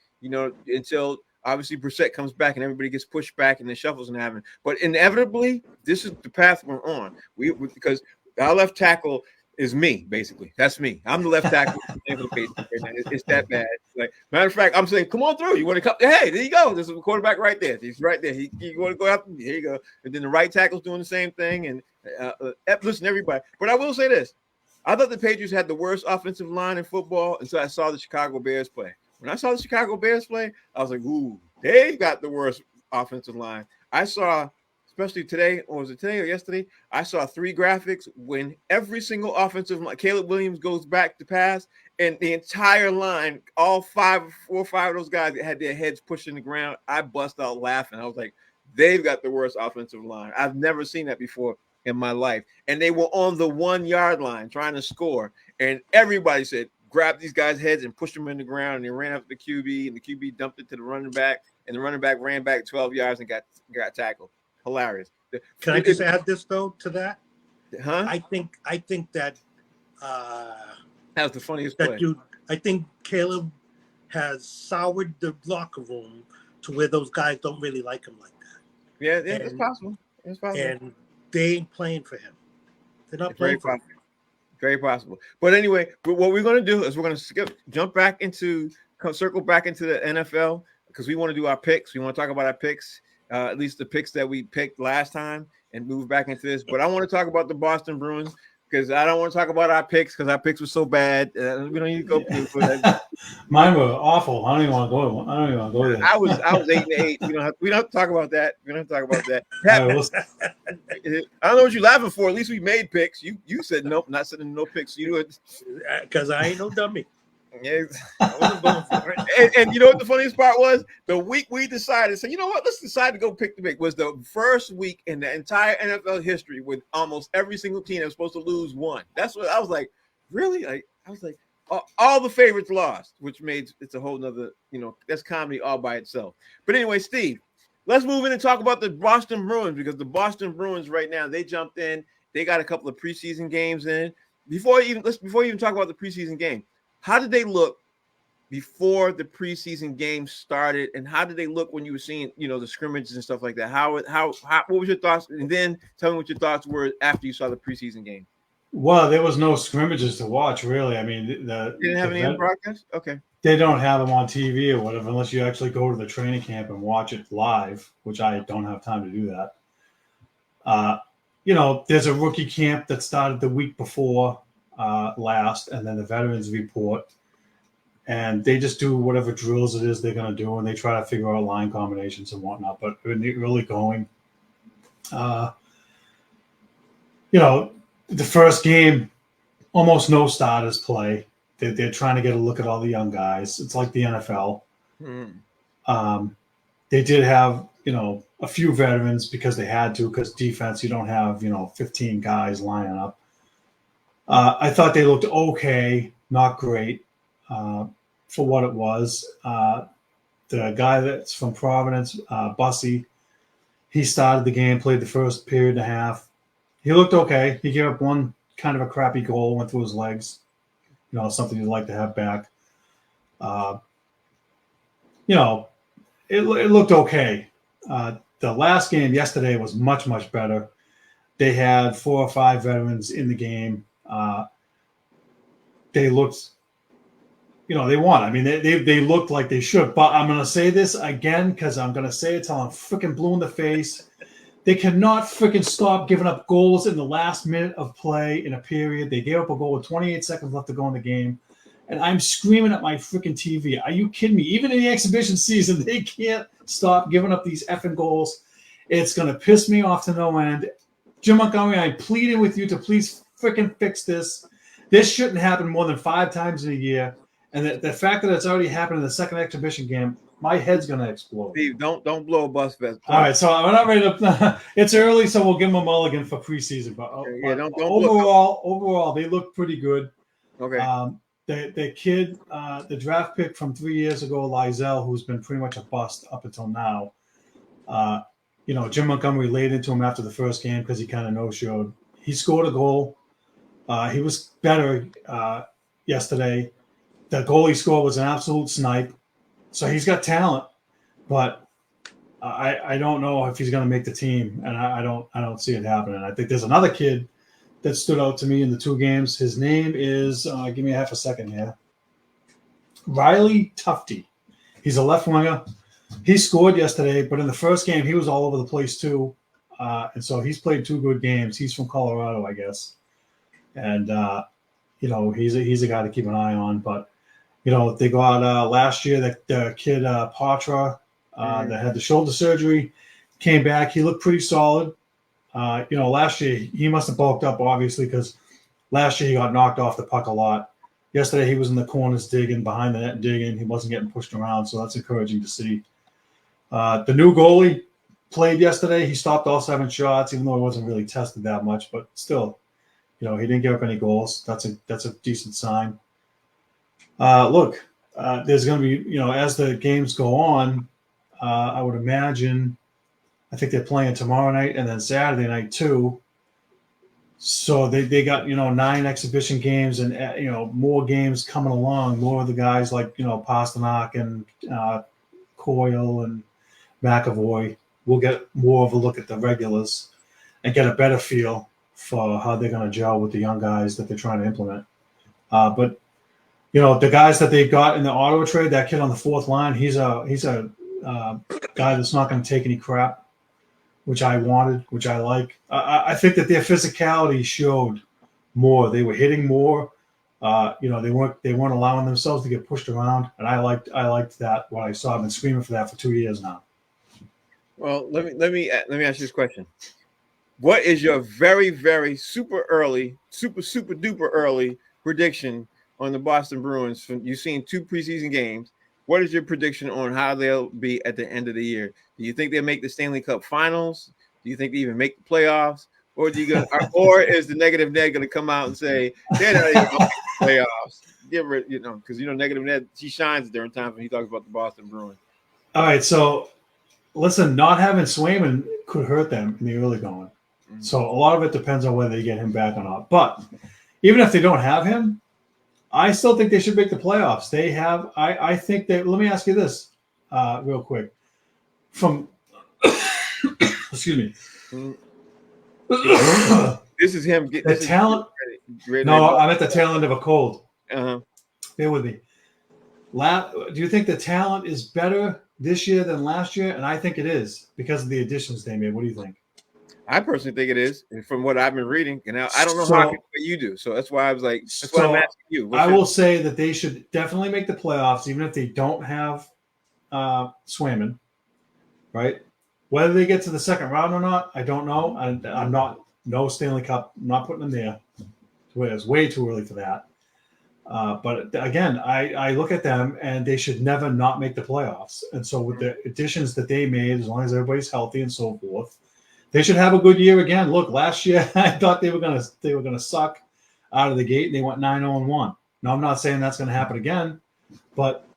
Speaker 1: until obviously Brissett comes back and everybody gets pushed back and the shuffles and having. But inevitably, this is the path we're on. Because our left tackle is me, basically. That's me. I'm the left tackle. It's that bad. Like, matter of fact, I'm saying, come on through. You want to come? Hey, there you go. There's a quarterback right there. He's right there. You want to go after? Here you go. And then the right tackle's doing the same thing. And listen, everybody. But I will say this: I thought the Patriots had the worst offensive line in football until I saw the Chicago Bears play. When I saw the Chicago Bears play, I was like, "Ooh, they got the worst offensive line." I saw. Especially today, or was it today or yesterday? I saw 3 graphics when every single offensive line, Caleb Williams goes back to pass, and the entire line, all 4 or 5 of those guys that had their heads pushing the ground, I bust out laughing. I was like, they've got the worst offensive line. I've never seen that before in my life. And they were on the 1-yard line trying to score, and everybody said, grab these guys' heads and push them in the ground, and they ran after the QB, and the QB dumped it to the running back, and the running back ran back 12 yards and got tackled. Hilarious.
Speaker 2: Can I just add this though to that?
Speaker 1: Huh?
Speaker 2: I think that
Speaker 1: that was the funniest play.
Speaker 2: Dude, I think Caleb has soured the locker room to where those guys don't really like him like that.
Speaker 1: Yeah, it's possible. It's possible.
Speaker 2: And they ain't playing for him. They're not playing for him.
Speaker 1: Very possible. But anyway, what we're going to do is we're going to circle back into the NFL because we want to do our picks. We want to talk about our picks, at least the picks that we picked last time, and move back into this. But I want to talk about the Boston Bruins because I don't want to talk about our picks because our picks were so bad. We don't need to go through that.
Speaker 3: Mine were awful. I don't even want to go there.
Speaker 1: I was 8-8. We don't have to talk about that. We don't have to talk about that. I don't know what you're laughing for. At least we made picks. You said nope, not sending no picks. You would
Speaker 2: because I ain't no dummy.
Speaker 1: Yeah, I wasn't going for it. And you know what the funniest part was? The week we decided, so you know what? Let's decide to go pick the pick. Was the first week in the entire NFL history with almost every single team that was supposed to lose won. That's what I was like. Really? I was like, all the favorites lost, which made it's a whole nother. That's comedy all by itself. But anyway, Steve, let's move in and talk about the Boston Bruins because the Boston Bruins right now they jumped in. They got a couple of preseason games in. Before you even talk about the preseason game. How did they look before the preseason game started, and how did they look when you were seeing, the scrimmages and stuff like that? How what was your thoughts? And then tell me what your thoughts were after you saw the preseason game.
Speaker 3: Well, there was no scrimmages to watch, really. I mean,
Speaker 1: you didn't have any in broadcast. Okay,
Speaker 3: they don't have them on TV or whatever, unless you actually go to the training camp and watch it live, which I don't have time to do that. There's a rookie camp that started the week before. Last, and then the veterans report, and they just do whatever drills it is they're going to do, and they try to figure out line combinations and whatnot. But in the early going, the first game, almost no starters play. They're trying to get a look at all the young guys. It's like the NFL. They did have, a few veterans because they had to, because defense, you don't have, 15 guys lining up. I thought they looked okay, not great for what it was. The guy that's from Providence, Bussy, he started the game, played the first period and a half. He looked okay. He gave up one kind of a crappy goal, went through his legs. Something you'd like to have back. It looked okay. The last game yesterday was much, much better. They had 4 or 5 veterans in the game. They looked, they won. I mean, they looked like they should. But I'm going to say this again because I'm going to say it till I'm freaking blue in the face. They cannot freaking stop giving up goals in the last minute of play in a period. They gave up a goal with 28 seconds left to go in the game. And I'm screaming at my freaking TV. Are you kidding me? Even in the exhibition season, they can't stop giving up these effing goals. It's going to piss me off to no end. Jim Montgomery, I'm pleading with you to please freaking fix this. This shouldn't happen more than 5 times in a year. And the fact that it's already happened in the second exhibition game, my head's going to explode.
Speaker 1: Steve, don't blow a bus vest.
Speaker 3: All right, so we're not ready to. It's early, so we'll give them a mulligan for preseason. But overall, they look pretty good.
Speaker 1: Okay.
Speaker 3: The kid, the draft pick from 3 years ago, Lizelle, who's been pretty much a bust up until now. Jim Montgomery laid into him after the first game because he kind of no-showed. He scored a goal. He was better yesterday. The goal he scored was an absolute snipe. So he's got talent, but I don't know if he's going to make the team, and I don't see it happening. I think there's another kid that stood out to me in the 2 games. His name is give me half a second here. Riley Tufte. He's a left winger. He scored yesterday, but in the first game he was all over the place too, and so he's played 2 good games. He's from Colorado, I guess, and he's a guy to keep an eye on, but. They got last year the kid Patra that had the shoulder surgery, came back. He looked pretty solid. Last year he must have bulked up, obviously, because last year he got knocked off the puck a lot. Yesterday he was in the corners digging, behind the net digging. He wasn't getting pushed around, so that's encouraging to see. The new goalie played yesterday. He stopped all 7 shots, even though he wasn't really tested that much. But still, he didn't give up any goals. That's a decent sign. There's going to be, as the games go on, I would imagine, I think they're playing tomorrow night and then Saturday night too. So they got, 9 exhibition games and, more games coming along. More of the guys like, Pasternak and Coyle and McAvoy will get more of a look at the regulars. and get a better feel for how they're going to gel with the young guys that they're trying to implement. But the guys that they got in the Ottawa trade, that kid on the fourth line, he's a guy that's not going to take any crap, which I wanted, which I like. I think that their physicality showed more. They were hitting more. They weren't allowing themselves to get pushed around, and I liked that. What I saw, I've been screaming for that for 2 years now.
Speaker 1: Well, let me ask you this question. What is your very, very super duper early prediction on the Boston Bruins? You've seen 2 preseason games. What is your prediction on how they'll be at the end of the year? Do you think they'll make the Stanley Cup Finals? Do you think they even make the playoffs? Or or is the negative Ned going to come out and say they're not even going to make the playoffs? Get rid, because negative Ned, she shines during times when he talks about the Boston Bruins.
Speaker 3: All right, so listen, not having Swayman could hurt them in the early going. Mm-hmm. So a lot of it depends on whether they get him back or not. But even if they don't have him, I still think they should make the playoffs. They have. I think that. Let me ask you this, real quick. From excuse me.
Speaker 1: Mm-hmm. This is him.
Speaker 3: The talent. No, I'm at the tail end of a cold.
Speaker 1: Uh-huh.
Speaker 3: Bear with me. Do you think the talent is better this year than last year? And I think it is because of the additions they made. What do you think?
Speaker 1: I personally think it is, and from what I've been reading, and I don't know how you do. So that's why I was like, that's why I'm asking you.
Speaker 3: I will say that they should definitely make the playoffs, even if they don't have Swayman, right? Whether they get to the second round or not, I don't know. I'm not no Stanley Cup. I'm not putting them there. It's way too early for that. But again, I look at them and they should never not make the playoffs. And so with the additions that they made, as long as everybody's healthy and so forth, they should have a good year again. Look, last year I thought they were gonna suck out of the gate, and they went 9-0-1. Now I'm not saying that's going to happen again, but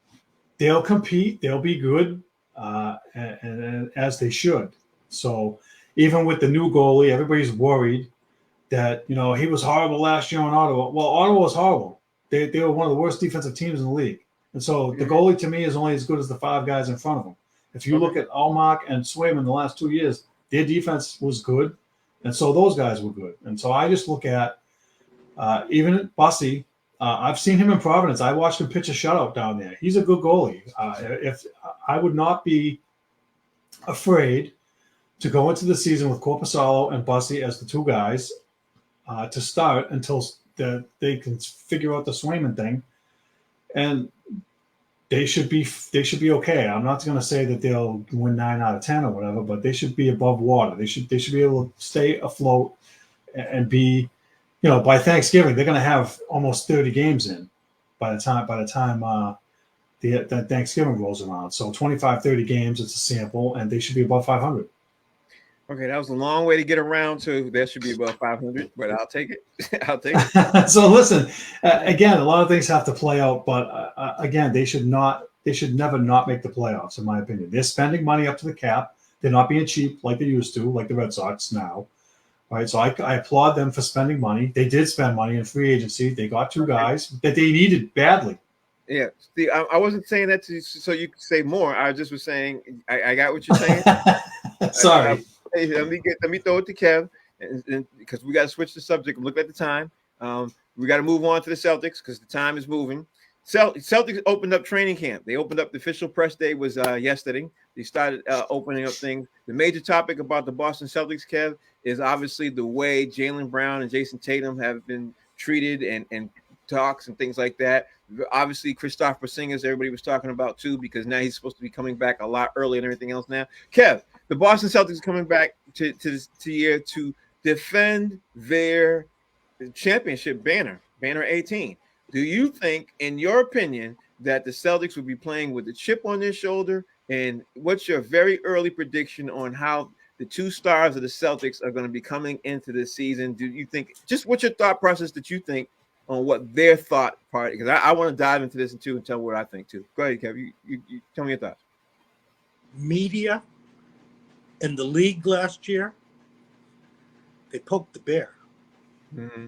Speaker 3: they'll compete. They'll be good, and as they should. So even with the new goalie, everybody's worried that he was horrible last year in Ottawa. Well, Ottawa was horrible. They were one of the worst defensive teams in the league, and so the goalie to me is only as good as the 5 guys in front of him. If you look at Allmark and Swayman the last 2 years, their defense was good, and so those guys were good. And so I just look at even Bussy. I've seen him in Providence. I watched him pitch a shutout down there. He's a good goalie. If I would not be afraid to go into the season with Korpisalo and Bussy as the 2 guys to start until they can figure out the Swayman thing, and they should be okay. I'm not going to say that they'll win 9 out of 10 or whatever, but they should be above water. They should be able to stay afloat and be, by Thanksgiving they're going to have almost 30 games in by the time that Thanksgiving rolls around. So 25, 30 games, it's a sample, and they should be above 500.
Speaker 1: Okay, that was a long way to get around to that should be above 500, but I'll take it. I'll take it.
Speaker 3: So listen, again, a lot of things have to play out, but again, they should never not make the playoffs, in my opinion. They're spending money up to the cap. They're not being cheap like they used to, like the Red Sox now. All right, so I applaud them for spending money. They did spend money in free agency. They got 2 guys that they needed badly.
Speaker 1: Yeah, see, I wasn't saying that so you could say more. I just was saying I got what you're saying.
Speaker 3: Sorry.
Speaker 1: Hey, let me throw it to Kev, and because we got to switch the subject and look at the time. We got to move on to the Celtics because the time is moving. Celtics opened up training camp. They opened up the official press day was yesterday. They started opening up things. The major topic about the Boston Celtics, Kev, is obviously the way Jaylen Brown and Jason Tatum have been treated and talks and things like that. Obviously, Kristaps Porzingis, everybody was talking about too, because now he's supposed to be coming back a lot earlier and everything else now. Kev, the Boston Celtics are coming back to year to defend their championship banner 18. Do you think, in your opinion, that the Celtics will be playing with a chip on their shoulder? And what's your very early prediction on how the 2 stars of the Celtics are going to be coming into this season? Do you think, just what's your thought process that you think on what their thought part? Because I want to dive into this too and tell what I think too. Go ahead, Kev. You tell me your thoughts.
Speaker 2: Media in the league last year, they poked the bear.
Speaker 1: Mm-hmm.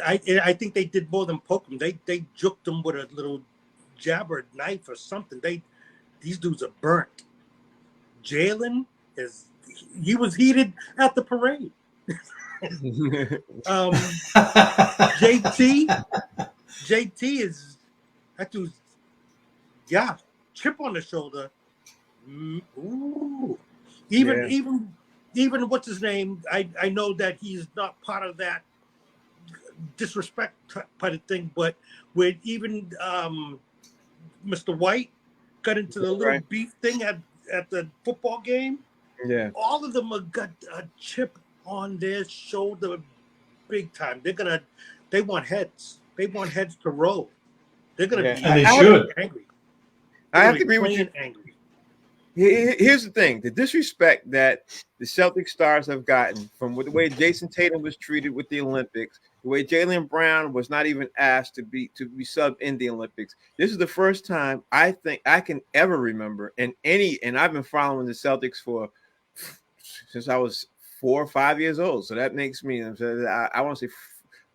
Speaker 2: I think they did more than poke him. They juked him with a little jabber knife or something. These dudes are burnt. Jaylen is he was heated at the parade. JT is that dude's chip on the shoulder. Ooh. Even what's his name? I know that he's not part of that disrespect part of thing, but with even Mr. White got into the little beef thing at the football game.
Speaker 1: Yeah,
Speaker 2: all of them have got a chip on their shoulder, big time. They want heads. They want heads to roll. They're gonna be
Speaker 3: and they should
Speaker 2: angry.
Speaker 1: I have to agree with you.
Speaker 2: Angry.
Speaker 1: Here's the thing: the disrespect that the Celtic stars have gotten from the way Jason Tatum was treated with the Olympics, the way Jaylen Brown was not even asked to be subbed in the Olympics. This is the first time I think I can ever remember, and I've been following the Celtics since I was 4 or 5 years old. So that makes me, I want to say,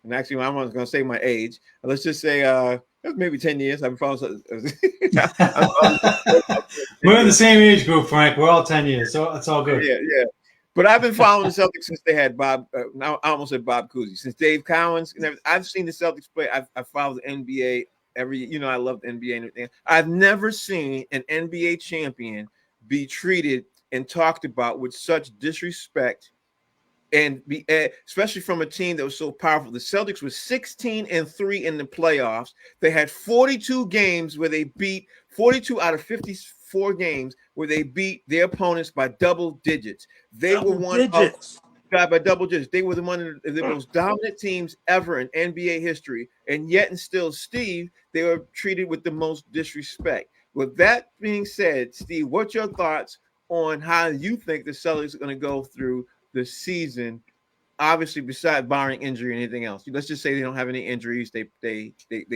Speaker 1: and actually I'm not going to say my age. Let's just say maybe 10 years. I've been following.
Speaker 3: We're in the same age group, Frank. We're all 10 years, so it's all good.
Speaker 1: Yeah. But I've been following the Celtics since they had Bob. I almost said Bob Cousy. Since Dave Cowens, I've seen the Celtics play. I've followed the NBA I love the NBA and everything. I've never seen an NBA champion be treated and talked about with such disrespect, and especially from a team that was so powerful. The Celtics were 16-3 in the playoffs. They had 42 games where they beat 42 out of 54 games where they beat their opponents by double digits. They were one by double digits. They were one of the most dominant teams ever in NBA history, and yet and still, Steve, they were treated with the most disrespect. With that being said, Steve, what's your thoughts on how you think the Celtics are going to go through the season? Obviously, besides barring injury or anything else, let's just say they don't have any injuries. They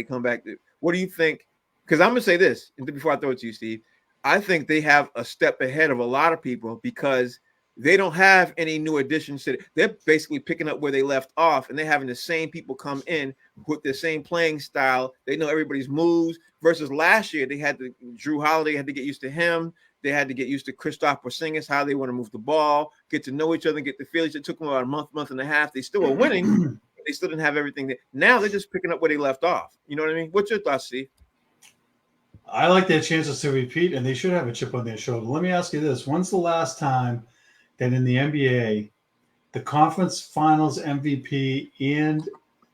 Speaker 1: come back. What do you think? Because I'm going to say this, and before I throw it to you, Steve, I think they have a step ahead of a lot of people because they don't have any new additions to it. They're basically picking up where they left off, and they're having the same people come in with the same playing style. They know everybody's moves versus last year. They had Drew Holiday had to get used to him. They had to get used to Kristaps Porzingis, how they want to move the ball, get to know each other, and get the feelings. It took them about a month and a half. They still were winning, but they still didn't have everything. Now they're just picking up where they left off. You know what I mean? What's your thoughts, Steve?
Speaker 3: I like their chances to repeat, and they should have a chip on their shoulder. Let me ask you this. When's the last time that in the NBA, the conference finals MVP and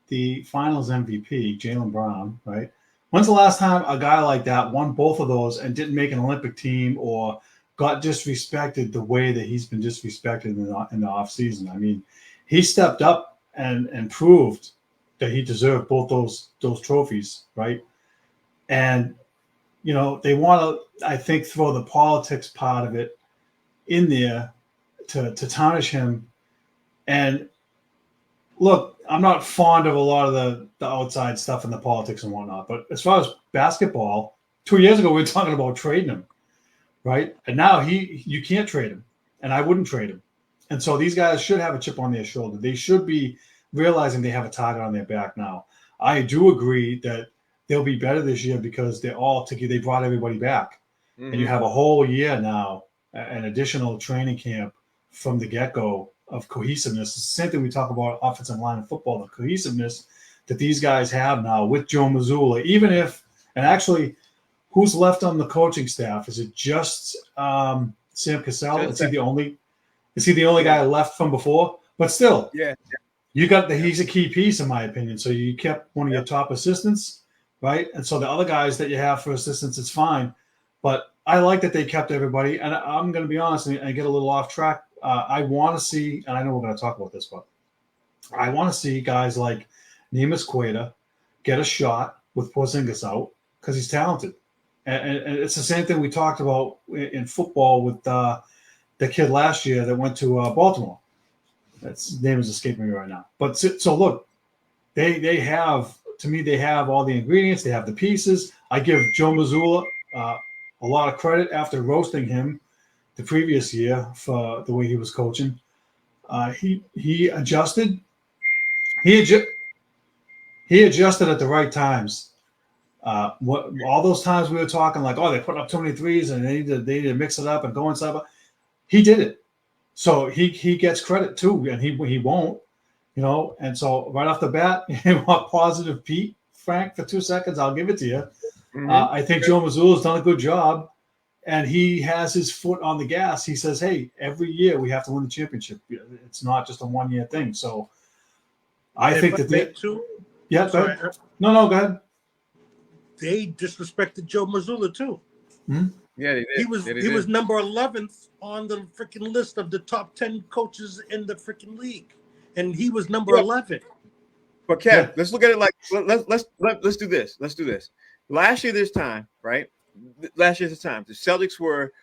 Speaker 3: the finals MVP, Jaylen Brown, right? When's the last time a guy like that won both of those and didn't make an Olympic team or got disrespected the way that he's been disrespected in the offseason? I mean, he stepped up and proved that he deserved both those trophies, right? And, they want to, I think, throw the politics part of it in there to tarnish him. And look, I'm not fond of a lot of the outside stuff and the politics and whatnot, but as far as basketball, 2 years ago we were talking about trading him, right? And now you can't trade him, and I wouldn't trade him. And so these guys should have a chip on their shoulder. They should be realizing they have a target on their back now. I do agree that they'll be better this year because they're all together. They brought everybody back, and you have a whole year now, an additional training camp from the get-go of cohesiveness. It's the same thing we talk about offensive line in football, the cohesiveness that these guys have now with Joe Mazzulla. And actually, who's left on the coaching staff? Is it just Sam Cassell? Is he the only guy left from before? But still, he's a key piece in my opinion. So you kept one of your top assistants, right? And so the other guys that you have for assistants, it's fine. But I like that they kept everybody. And I'm going to be honest and get a little off track. I want to see, and I know we're going to talk about this, but I want to see guys like Neemias Queta get a shot with Porzingis out because he's talented. And it's the same thing we talked about in football with the kid last year that went to Baltimore. His name is escaping me right now. But so look, they have, to me, they have all the ingredients. They have the pieces. I give Joe Mazzulla a lot of credit after roasting him the previous year for the way he was coaching. He adjusted. He adjusted at the right times. All those times we were talking like, oh, they're putting up too many threes and they need to mix it up and go inside. He did it. So he gets credit too, and he won't, And so right off the bat, you want positive Pete, Frank, for 2 seconds, I'll give it to you. I think Joe Mazzulla's done a good job, and he has his foot on the gas. He says, hey, every year we have to win the championship. It's not just a one-year thing. So I think that they
Speaker 2: too.
Speaker 3: Yeah, go ahead. No, go ahead.
Speaker 2: They disrespected Joe Mazzulla too.
Speaker 3: Hmm?
Speaker 1: Yeah, they did.
Speaker 2: He was number 11th on the freaking list of the top 10 coaches in the freaking league, and he was number 11.
Speaker 1: But Kev, let's look at it like let's do this. Let's do this. Last year, this time, right? Last year's time, the Celtics were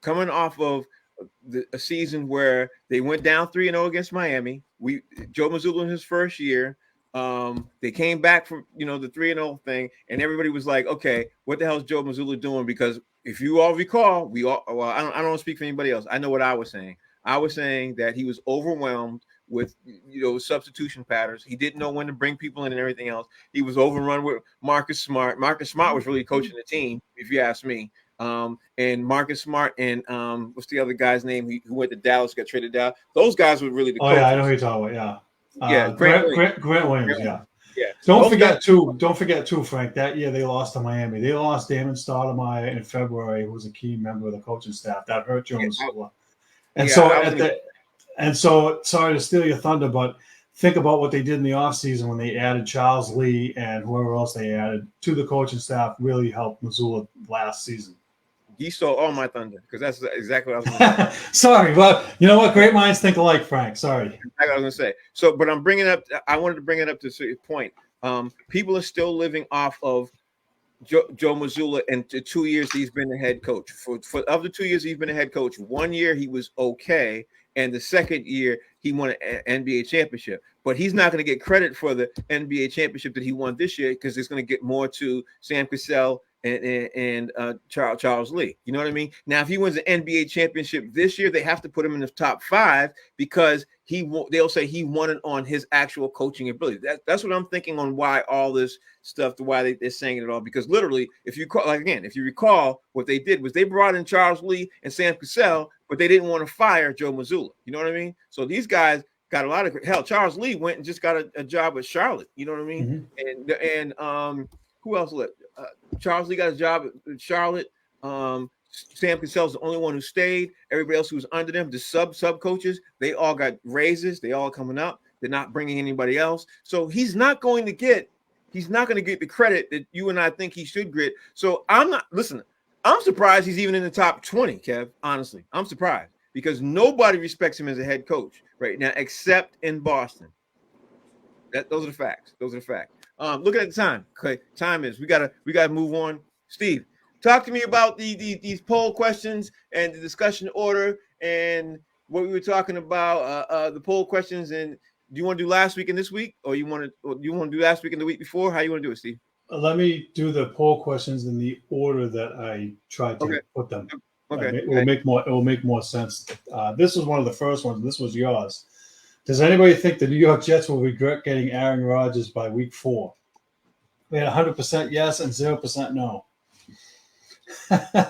Speaker 1: coming off of a season where they went down 3-0 against Miami. Joe Mazzulla in his first year. They came back from the 3-0 thing, and everybody was like, okay, what the hell is Joe Mazzulla doing? Because if you all recall, I don't want to speak for anybody else. I know what I was saying. I was saying that he was overwhelmed with substitution patterns. He didn't know when to bring people in and everything else. He was overrun with Marcus Smart. Marcus Smart was really coaching the team, if you ask me. And Marcus Smart and what's the other guy's name who went to Dallas, got traded down? Those guys were really the coaches.
Speaker 3: Yeah, I know who you're talking about. Yeah. Grant Williams. Yeah. Don't forget too, Frank. That year they lost to Miami. They lost Damon Stoudemire in February, who was a key member of the coaching staff. That hurt Joe Mazzulla. And so, sorry to steal your thunder, but think about what they did in the offseason when they added Charles Lee and whoever else they added to the coaching staff. Really helped Mazzulla last season.
Speaker 1: You stole all my thunder because that's exactly what I was going to say.
Speaker 3: Sorry, but you know what? Great minds think alike, Frank. Sorry.
Speaker 1: That's what I was going to say. So, but I'm bringing up. I wanted to bring it up to a point. People are still living off of Joe Mazzulla and the 2 years he's been the head coach. For of the 2 years he's been the head coach, 1 year he was okay, and the second year he won an NBA championship. But he's not going to get credit for the NBA championship that he won this year because it's going to get more to Sam Cassell and Charles Lee. You know what I mean? Now, if he wins an NBA championship this year, they have to put him in the top 5 because they'll say he won it on his actual coaching ability. That's what I'm thinking on why all this stuff, why they're saying it all. Because literally, if you recall, what they did was they brought in Charles Lee and Sam Cassell, but they didn't want to fire Joe Mazzulla. You know what I mean? So these guys got a lot of hell. Charles Lee went and just got a job with Charlotte. You know what I mean? Mm-hmm. And who else left? Charles Lee got a job at Charlotte. Sam Cassell's the only one who stayed. Everybody else who was under them, the sub coaches, they all got raises. They all coming up. They're not bringing anybody else. So he's not going to get the credit that you and I think he should get. So I'm surprised he's even in the top 20, Kev. Honestly, I'm surprised because nobody respects him as a head coach right now except in Boston. Those are the facts. Looking at the time. Okay, time is we gotta move on. Steve, talk to me about these poll questions and the discussion order and what we were talking about. The poll questions, and do you want to do last week and this week, or you want to do last week and the week before? How you want to do it, Steve?
Speaker 3: Let me do the poll questions in the order that I tried to put them.
Speaker 1: Okay,
Speaker 3: it will make more sense. This was one of the first ones. This was yours. Does anybody think the New York Jets will regret getting Aaron Rodgers by week 4? We had 100% yes and 0% no.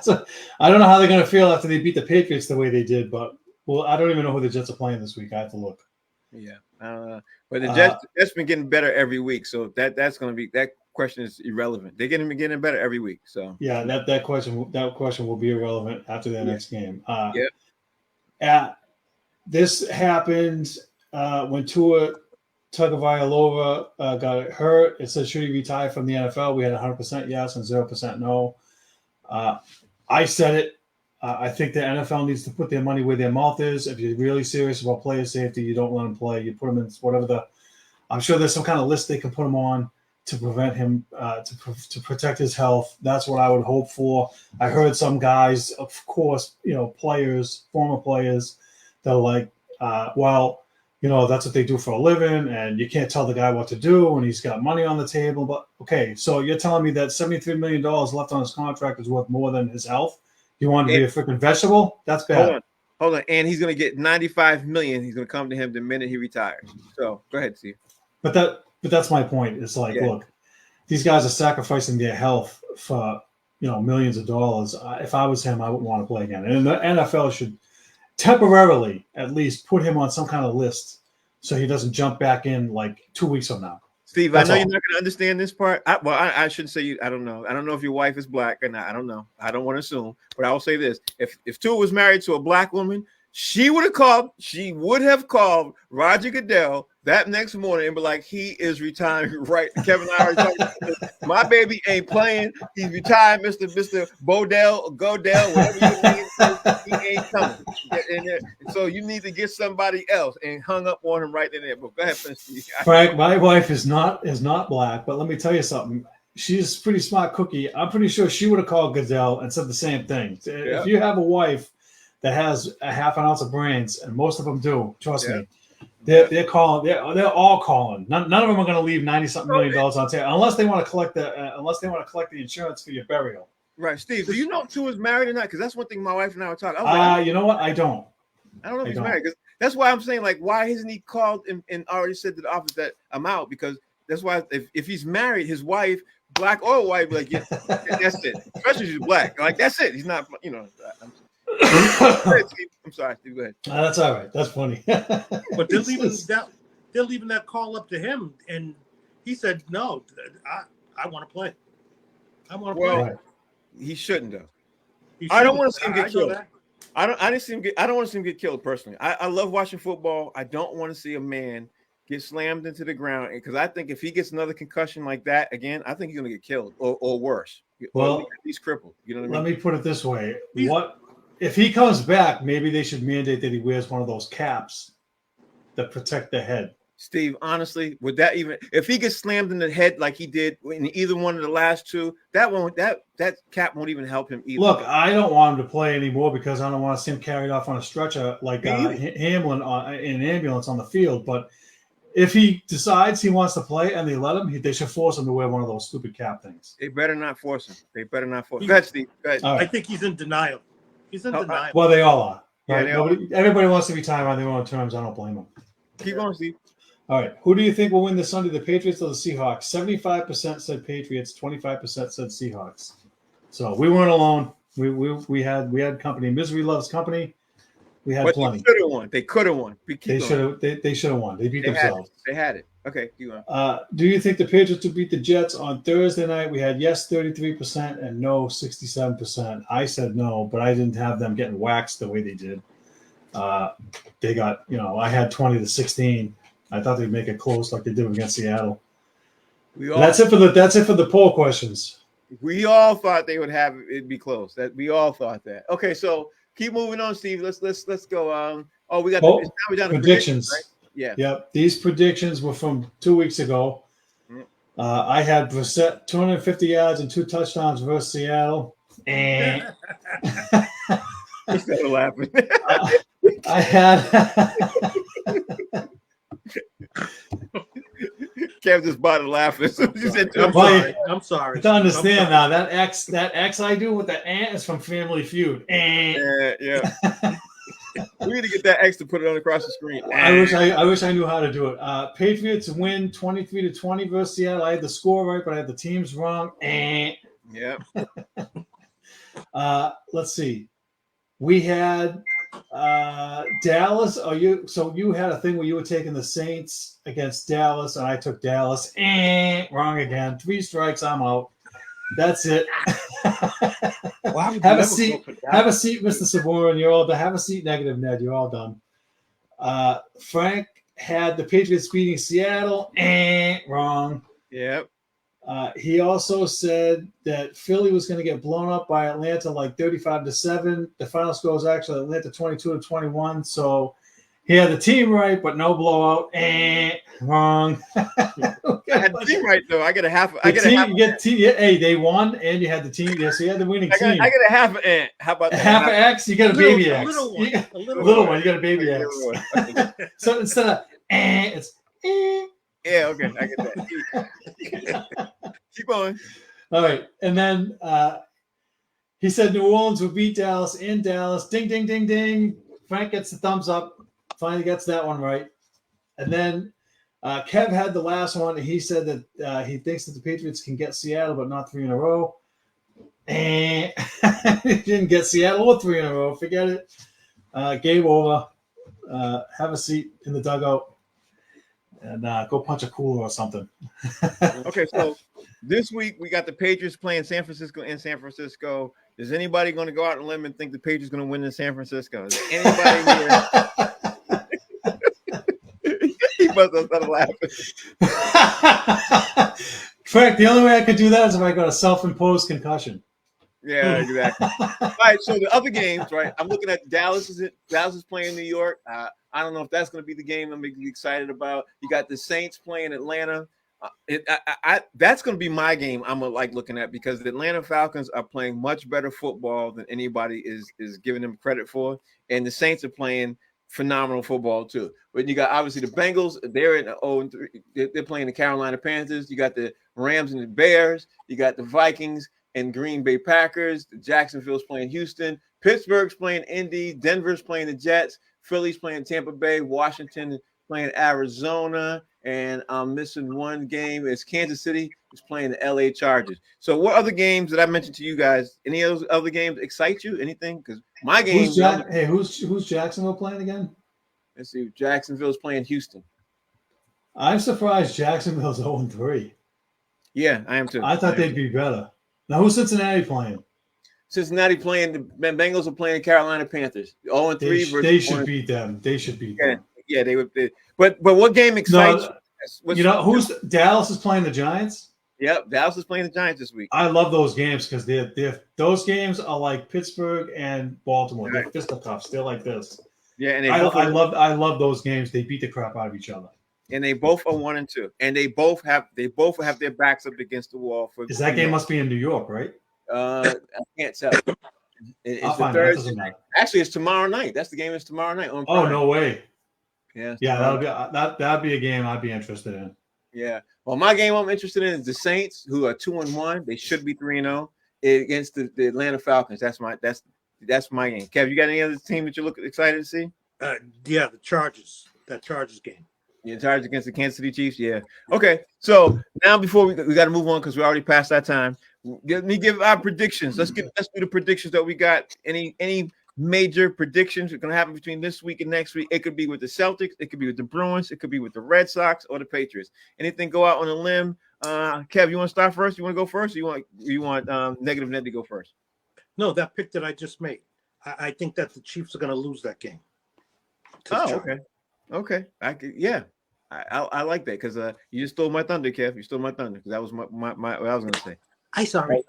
Speaker 3: So, I don't know how they're going to feel after they beat the Patriots the way they did, but I don't even know who the Jets are playing this week. I have to look.
Speaker 1: Yeah, but the Jets been getting better every week, so that's going to be that question is irrelevant. They're getting better every week. So
Speaker 3: yeah, that question will be irrelevant after their next game. This happened when Tua Tagovailoa got hurt. It said, should he retire from the NFL? We had 100% yes and 0% no. I said it. I think the NFL needs to put their money where their mouth is. If you're really serious about player safety, you don't let him play. You put him in whatever I'm sure there's some kind of list they can put him on to prevent him, to protect his health. That's what I would hope for. I heard some guys, of course, players, former players, that are like, that's what they do for a living, and you can't tell the guy what to do, and he's got money on the table. But okay, so you're telling me that $73 million left on his contract is worth more than his health? You want to be a freaking vegetable? That's bad.
Speaker 1: Hold on. And he's going to get $95 million. He's going to come to him the minute he retires. So go ahead, Steve.
Speaker 3: But that's my point. It's like, look, these guys are sacrificing their health for millions of dollars. If I was him, I wouldn't want to play again. And the NFL should temporarily at least put him on some kind of list so he doesn't jump back in like 2 weeks from now.
Speaker 1: Steve,
Speaker 3: That's
Speaker 1: I know
Speaker 3: all.
Speaker 1: you're not going to understand this part. I shouldn't say you. I don't know. I don't know if your wife is black or not. I don't know. I don't want to assume. But I will say this: if Tua was married to a black woman, she would have called Roger Goodell that next morning and be like, he is retiring, right? Kevin and I already talked about this. My baby ain't playing. He's retired, Mr. Godell, whatever your name is, he ain't coming. So you need to get somebody else, and hung up on him right there. But go ahead, Steve.
Speaker 3: Frank, my wife is not black, but let me tell you something. She's a pretty smart cookie. I'm pretty sure she would have called Goodell and said the same thing.
Speaker 1: Yeah.
Speaker 3: If you have a wife that has a half an ounce of brains, and most of them do, trust me, they're calling. They're all calling. None of them are going to leave $90-something million on the table unless they want to collect the insurance for your burial.
Speaker 1: Right, Steve. Do you know if Tua's married or not? Because that's one thing my wife and I were talking.
Speaker 3: You know what? I don't.
Speaker 1: I don't know if he's married. Because that's why I'm saying, like, why hasn't he called and already said to the office that I'm out? Because that's why if he's married, his wife, black or white, like, yeah, that's it. Especially if she's black. Like, that's it. He's not, I'm sorry, Steve. Go ahead.
Speaker 3: That's all right. That's funny.
Speaker 2: But they're leaving that call up to him, and he said, "No, I want to play. I want to play."
Speaker 1: He shouldn't though. I don't want to see him get killed. I don't want to see him get killed personally. I love watching football. I don't want to see a man get slammed into the ground, because I think if he gets another concussion like that again, I think he's going to get killed or worse.
Speaker 3: Well,
Speaker 1: he's crippled. You know what I mean?
Speaker 3: Let me put it this way: what if he comes back? Maybe they should mandate that he wears one of those caps that protect the head.
Speaker 1: Steve, honestly, would that even, if he gets slammed in the head like he did in either one of the last two, that cap won't even help him either.
Speaker 3: Look, I don't want him to play anymore because I don't want to see him carried off on a stretcher like Hamlin in an ambulance on the field. But if he decides he wants to play and they let him, they should force him to wear one of those stupid cap things.
Speaker 1: They better not force him. Go ahead, Steve. Go ahead.
Speaker 2: Right. I think he's in denial. Denial.
Speaker 3: Well, they all are.
Speaker 1: Right?
Speaker 3: Yeah, everybody wants to retire on their own terms. I don't blame them.
Speaker 1: Keep going, Steve.
Speaker 3: All right. Who do you think will win this Sunday, the Patriots or the Seahawks? 75% said Patriots, 25% said Seahawks. So we weren't alone. We had company. Misery loves company. We had plenty.
Speaker 1: They could have won.
Speaker 3: They should have won. They beat themselves.
Speaker 1: They had it. Okay, keep going.
Speaker 3: Do you think the Patriots will beat the Jets on Thursday night? We had yes 33% and no 67%. I said no, but I didn't have them getting waxed the way they did. They got, I had 20-16. I thought they'd make it close like they did against Seattle. That's it for the poll questions.
Speaker 1: We all thought they would have it be close. We all thought that. Okay, so keep moving on, Steve. Let's go. We got now we're down to predictions, right? Yeah.
Speaker 3: Yep. These predictions were from 2 weeks ago. I had Brissett 250 yards and 2 touchdowns versus Seattle. And
Speaker 1: instead of laughing,
Speaker 3: I had.
Speaker 1: Kev just bought it laughing.
Speaker 2: I'm sorry.
Speaker 3: To understand now, that X I do with the ant is from Family Feud.
Speaker 1: Yeah. We need to get that X to put it on across the screen.
Speaker 3: I wish I knew how to do it. Patriots win 23-20 versus Seattle. I had the score right, but I had the teams wrong.
Speaker 1: Yeah.
Speaker 3: Let's see. We had Dallas. So you had a thing where you were taking the Saints against Dallas, and I took Dallas. Wrong again. 3 strikes. I'm out. That's it. Have a seat, Mr. Saborin. You're all done. Have a seat, Negative Ned. You're all done. Frank had the Patriots beating Seattle. Wrong.
Speaker 1: Yep.
Speaker 3: He also said that Philly was going to get blown up by Atlanta like 35-7. The final score was actually Atlanta 22-21. So he had the team right, but no blowout. Wrong.
Speaker 1: I had the team right though. I get a half.
Speaker 3: Hey, they won, and you had the team. Yes, you had the winning team.
Speaker 1: I get a half an. How about that?
Speaker 3: Half an X? You got a baby X.
Speaker 2: Little one.
Speaker 3: A little one. You got a baby X. So instead of it's.
Speaker 1: Yeah, okay, I get that. Keep going.
Speaker 3: All right, and then he said New Orleans will beat Dallas in Dallas. Ding, ding, ding, ding. Frank gets the thumbs up. Finally gets that one right. And then Kev had the last one. And he said that he thinks that the Patriots can get Seattle, but not 3 in a row. And he didn't get Seattle or 3 in a row. Forget it. Game over. Have a seat in the dugout and go punch a cooler or something.
Speaker 1: Okay, so this week we got the Patriots playing San Francisco in San Francisco. Is anybody going to go out on a limb and think the Patriots going to win in San Francisco? Is there anybody here? He must have started laughing.
Speaker 3: Frank, the only way I could do that is if I got a self-imposed concussion.
Speaker 1: Yeah, exactly. All right, so the other games, right? I'm looking at Dallas is playing New York. I don't know if that's going to be the game I'm excited about. You got the Saints playing Atlanta. That's going to be my game I'm like looking at because the Atlanta Falcons are playing much better football than anybody is giving them credit for, and the Saints are playing phenomenal football too. But you got obviously the Bengals, they're in 0-3. They're playing the Carolina Panthers. You got the Rams and the Bears. You got the Vikings and Green Bay Packers. Jacksonville's playing Houston. Pittsburgh's playing Indy. Denver's playing the Jets. Philly's playing Tampa Bay. Washington playing Arizona. And I'm missing one game. It's Kansas City is playing the LA Chargers. So what other games did I mention to you guys? Any of those other games excite you? Anything? Because my game.
Speaker 3: Who's Jacksonville playing again?
Speaker 1: Let's see. Jacksonville's playing Houston.
Speaker 3: I'm surprised Jacksonville's 0-3.
Speaker 1: Yeah, I am too.
Speaker 3: I thought they'd be better. Now who's Cincinnati playing?
Speaker 1: Cincinnati playing the Bengals are playing Carolina Panthers. 0-3.
Speaker 3: They should beat them. They should beat them.
Speaker 1: Yeah, they would. But what game excites you?
Speaker 3: You know who's Dallas is playing the Giants?
Speaker 1: Yep, Dallas is playing the Giants this week.
Speaker 3: I love those games because those games are like Pittsburgh and Baltimore. They're fisticuffs. They're like this.
Speaker 1: Yeah, and
Speaker 3: I love those games. They beat the crap out of each other.
Speaker 1: And they both are 1-2, and they both have their backs up against the wall.
Speaker 3: That game must be in New York, right?
Speaker 1: I can't tell. It's the Thursday. Actually, it's tomorrow night. That's the game. It's tomorrow night on Prime.
Speaker 3: Oh no way!
Speaker 1: Yeah,
Speaker 3: that'd be a game I'd be interested in.
Speaker 1: Yeah. Well, my game I'm interested in is the Saints, who are 2-1. They should be 3-0 against the Atlanta Falcons. That's my game. Kev, you got any other team that you look excited to see?
Speaker 2: Yeah, the Chargers. That Chargers game.
Speaker 1: Yeah, Chargers against the Kansas City Chiefs. Yeah. Okay. So now before we got to move on because we're already past that time. Let me give our predictions. Let's do the predictions that we got. Any major predictions are going to happen between this week and next week? It could be with the Celtics, it could be with the Bruins, it could be with the Red Sox or the Patriots. Anything go out on a limb? Kev, you want to start first? You want to go first? Or you want Negative Ned to go first?
Speaker 2: No, that pick that I just made. I think that the Chiefs are going to lose that game.
Speaker 1: Oh, okay. I like that because you just stole my thunder, Kev. You stole my thunder because that was my what I was going to say.
Speaker 2: I sorry.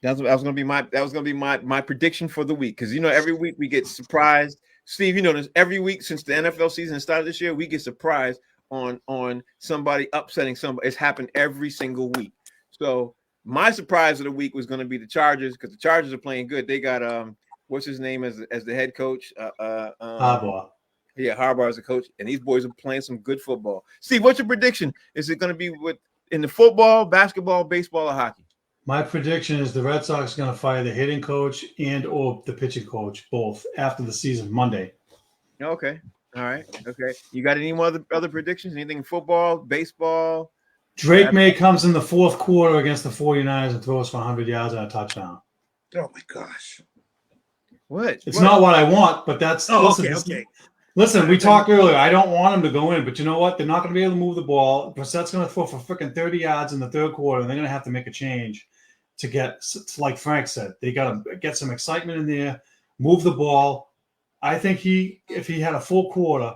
Speaker 1: That was going to be my prediction for the week because every week we get surprised. Steve, this every week since the NFL season started this year, we get surprised on somebody upsetting somebody. It's happened every single week. So my surprise of the week was going to be the Chargers because the Chargers are playing good. They got what's his name as the head coach?
Speaker 3: Harbaugh.
Speaker 1: Yeah, Harbaugh is a coach, and these boys are playing some good football. Steve, what's your prediction? Is it going to be in the football, basketball, baseball, or hockey?
Speaker 3: My prediction is the Red Sox are going to fire the hitting coach or the pitching coach, both after the season Monday.
Speaker 1: Okay. All right. Okay. You got any more other predictions? Anything in football, baseball?
Speaker 3: Drake May comes in the fourth quarter against the 49ers and throws for 100 yards and a touchdown.
Speaker 2: Oh, my gosh.
Speaker 1: What?
Speaker 3: It's not what I want, but that's
Speaker 2: okay.
Speaker 3: Listen, we talked earlier. I don't want them to go in, but you know what? They're not going to be able to move the ball. Brissett's going to throw for freaking 30 yards in the third quarter, and they're going to have to make a change to get, like Frank said, they got to get some excitement in there, move the ball. I think if he had a full quarter,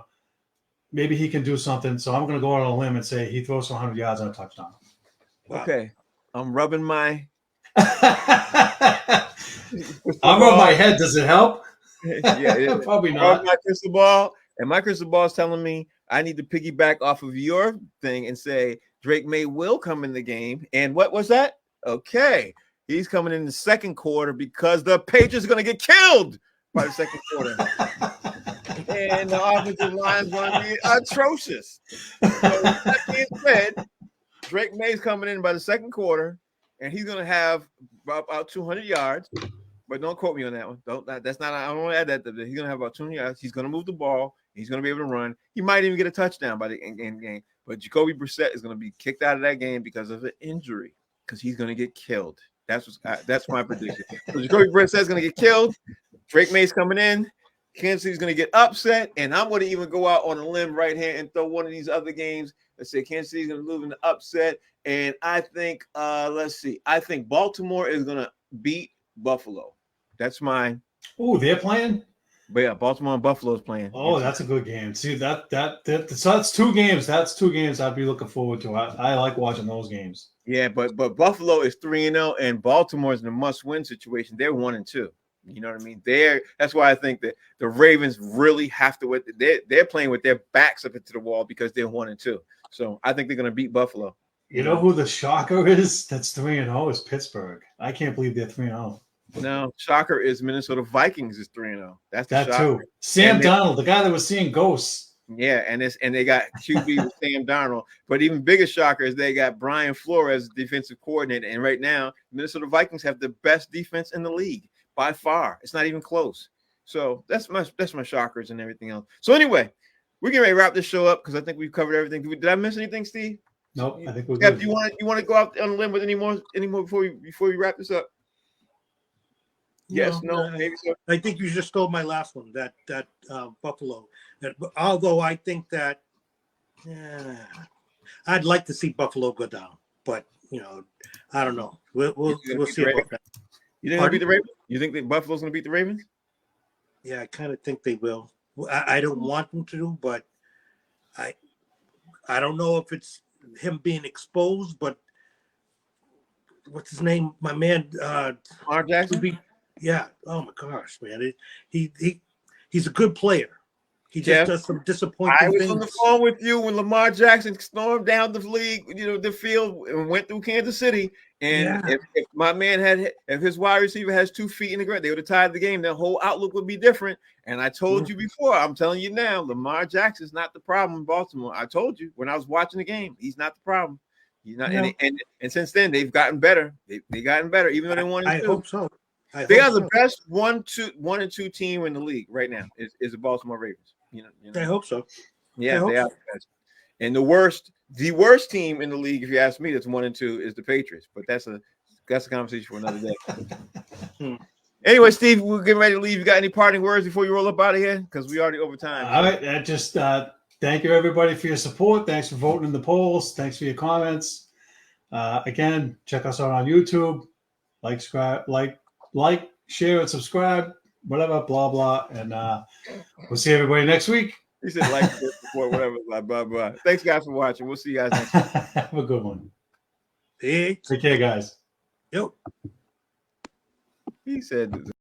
Speaker 3: maybe he can do something. So I'm going to go out on a limb and say he throws for 100 yards and a touchdown.
Speaker 1: Wow. Okay. I'm rubbing my
Speaker 3: head. Does it help?
Speaker 1: Yeah,
Speaker 3: probably not.
Speaker 1: My crystal ball, and my crystal ball is telling me I need to piggyback off of your thing and say Drake May will come in the game. And what was that? Okay, he's coming in the second quarter because the Patriots are going to get killed by the second quarter, and the offensive line is going to be atrocious. So that being said, Drake May is coming in by the second quarter, and he's going to have about 200 yards. But don't quote me on that one. That's not. I don't want to add that. He's gonna have about 200 yards. He's gonna move the ball. He's gonna be able to run. He might even get a touchdown by the end game. But Jacoby Brissett is gonna be kicked out of that game because of an injury. Because he's gonna get killed. That's my prediction. So Jacoby Brissett is gonna get killed. Drake May's coming in. Kansas City's going to get upset, and I'm going to even go out on a limb right here and throw one of these other games. Let's say Kansas City's going to lose in the upset, and I think, let's see, I think Baltimore is going to beat Buffalo. That's mine.
Speaker 3: Oh, they're playing.
Speaker 1: But yeah, Baltimore and Buffalo's playing.
Speaker 3: Oh, that's a good game. See so that's two games. That's two games I'd be looking forward to. I like watching those games.
Speaker 1: Yeah, but Buffalo is 3-0, and Baltimore is in a must-win situation. They're 1-2. You know what I mean? That's why I think that the Ravens really have to. They're playing with their backs up into the wall because they're 1-2. So I think they're going to beat Buffalo.
Speaker 3: You know who the shocker is? That's 3-0 is Pittsburgh. I can't believe they're 3-0.
Speaker 1: No, shocker is Minnesota Vikings is 3-0. That's the shocker.
Speaker 3: Too. Sam Darnold, the guy that was seeing ghosts.
Speaker 1: Yeah, and they got QB with Sam Darnold. But even bigger shocker is they got Brian Flores, defensive coordinator. And right now, Minnesota Vikings have the best defense in the league by far. It's not even close. So that's my shockers and everything else. So anyway, we're getting ready to wrap this show up because I think we've covered everything. Did I miss anything, Steve?
Speaker 3: Nope, I think we're good.
Speaker 1: Do you want to go out on a limb with any more before we wrap this up? Yes, no, maybe so.
Speaker 2: I think you just stole my last one. That Buffalo. Although I think that I'd like to see Buffalo go down, but I don't know. We'll see about that.
Speaker 1: You think they'll beat the Ravens? You think that Buffalo's going to beat the Ravens?
Speaker 2: Yeah, I kind of think they will. I don't want them to, but I don't know if it's him being exposed, but what's his name? My man,
Speaker 1: Lamar Jackson.
Speaker 2: Yeah. Oh my gosh, man. He's a good player. He just does some disappointing things.
Speaker 1: I was on the phone with you when Lamar Jackson stormed down the league, the field, and went through Kansas City. And if my man if his wide receiver has 2 feet in the ground, they would have tied the game. The whole outlook would be different. And I told you before, I'm telling you now, Lamar Jackson's not the problem in Baltimore. I told you when I was watching the game, he's not the problem. He's not. No. And since then, they've gotten better. They've gotten better, even though they won.
Speaker 2: I hope so.
Speaker 1: They are the best 1-2 team in the league right now. Is the Baltimore Ravens?
Speaker 2: I hope so.
Speaker 1: Yeah, they are the best. And the worst team in the league, if you ask me, that's 1-2 is the Patriots. But that's a conversation for another day. Anyway, Steve, we're getting ready to leave. You got any parting words before you roll up out of here? Because we already over time.
Speaker 3: All right, just thank you everybody for your support. Thanks for voting in the polls. Thanks for your comments. Again, check us out on YouTube. Like, share, and subscribe, whatever, blah, blah. And we'll see everybody next week.
Speaker 1: He said like, support, whatever, blah, blah, blah. Thanks, guys, for watching. We'll see you guys next week.
Speaker 3: Have a good one.
Speaker 2: Hey.
Speaker 3: Take care, guys.
Speaker 2: Yo.
Speaker 1: He said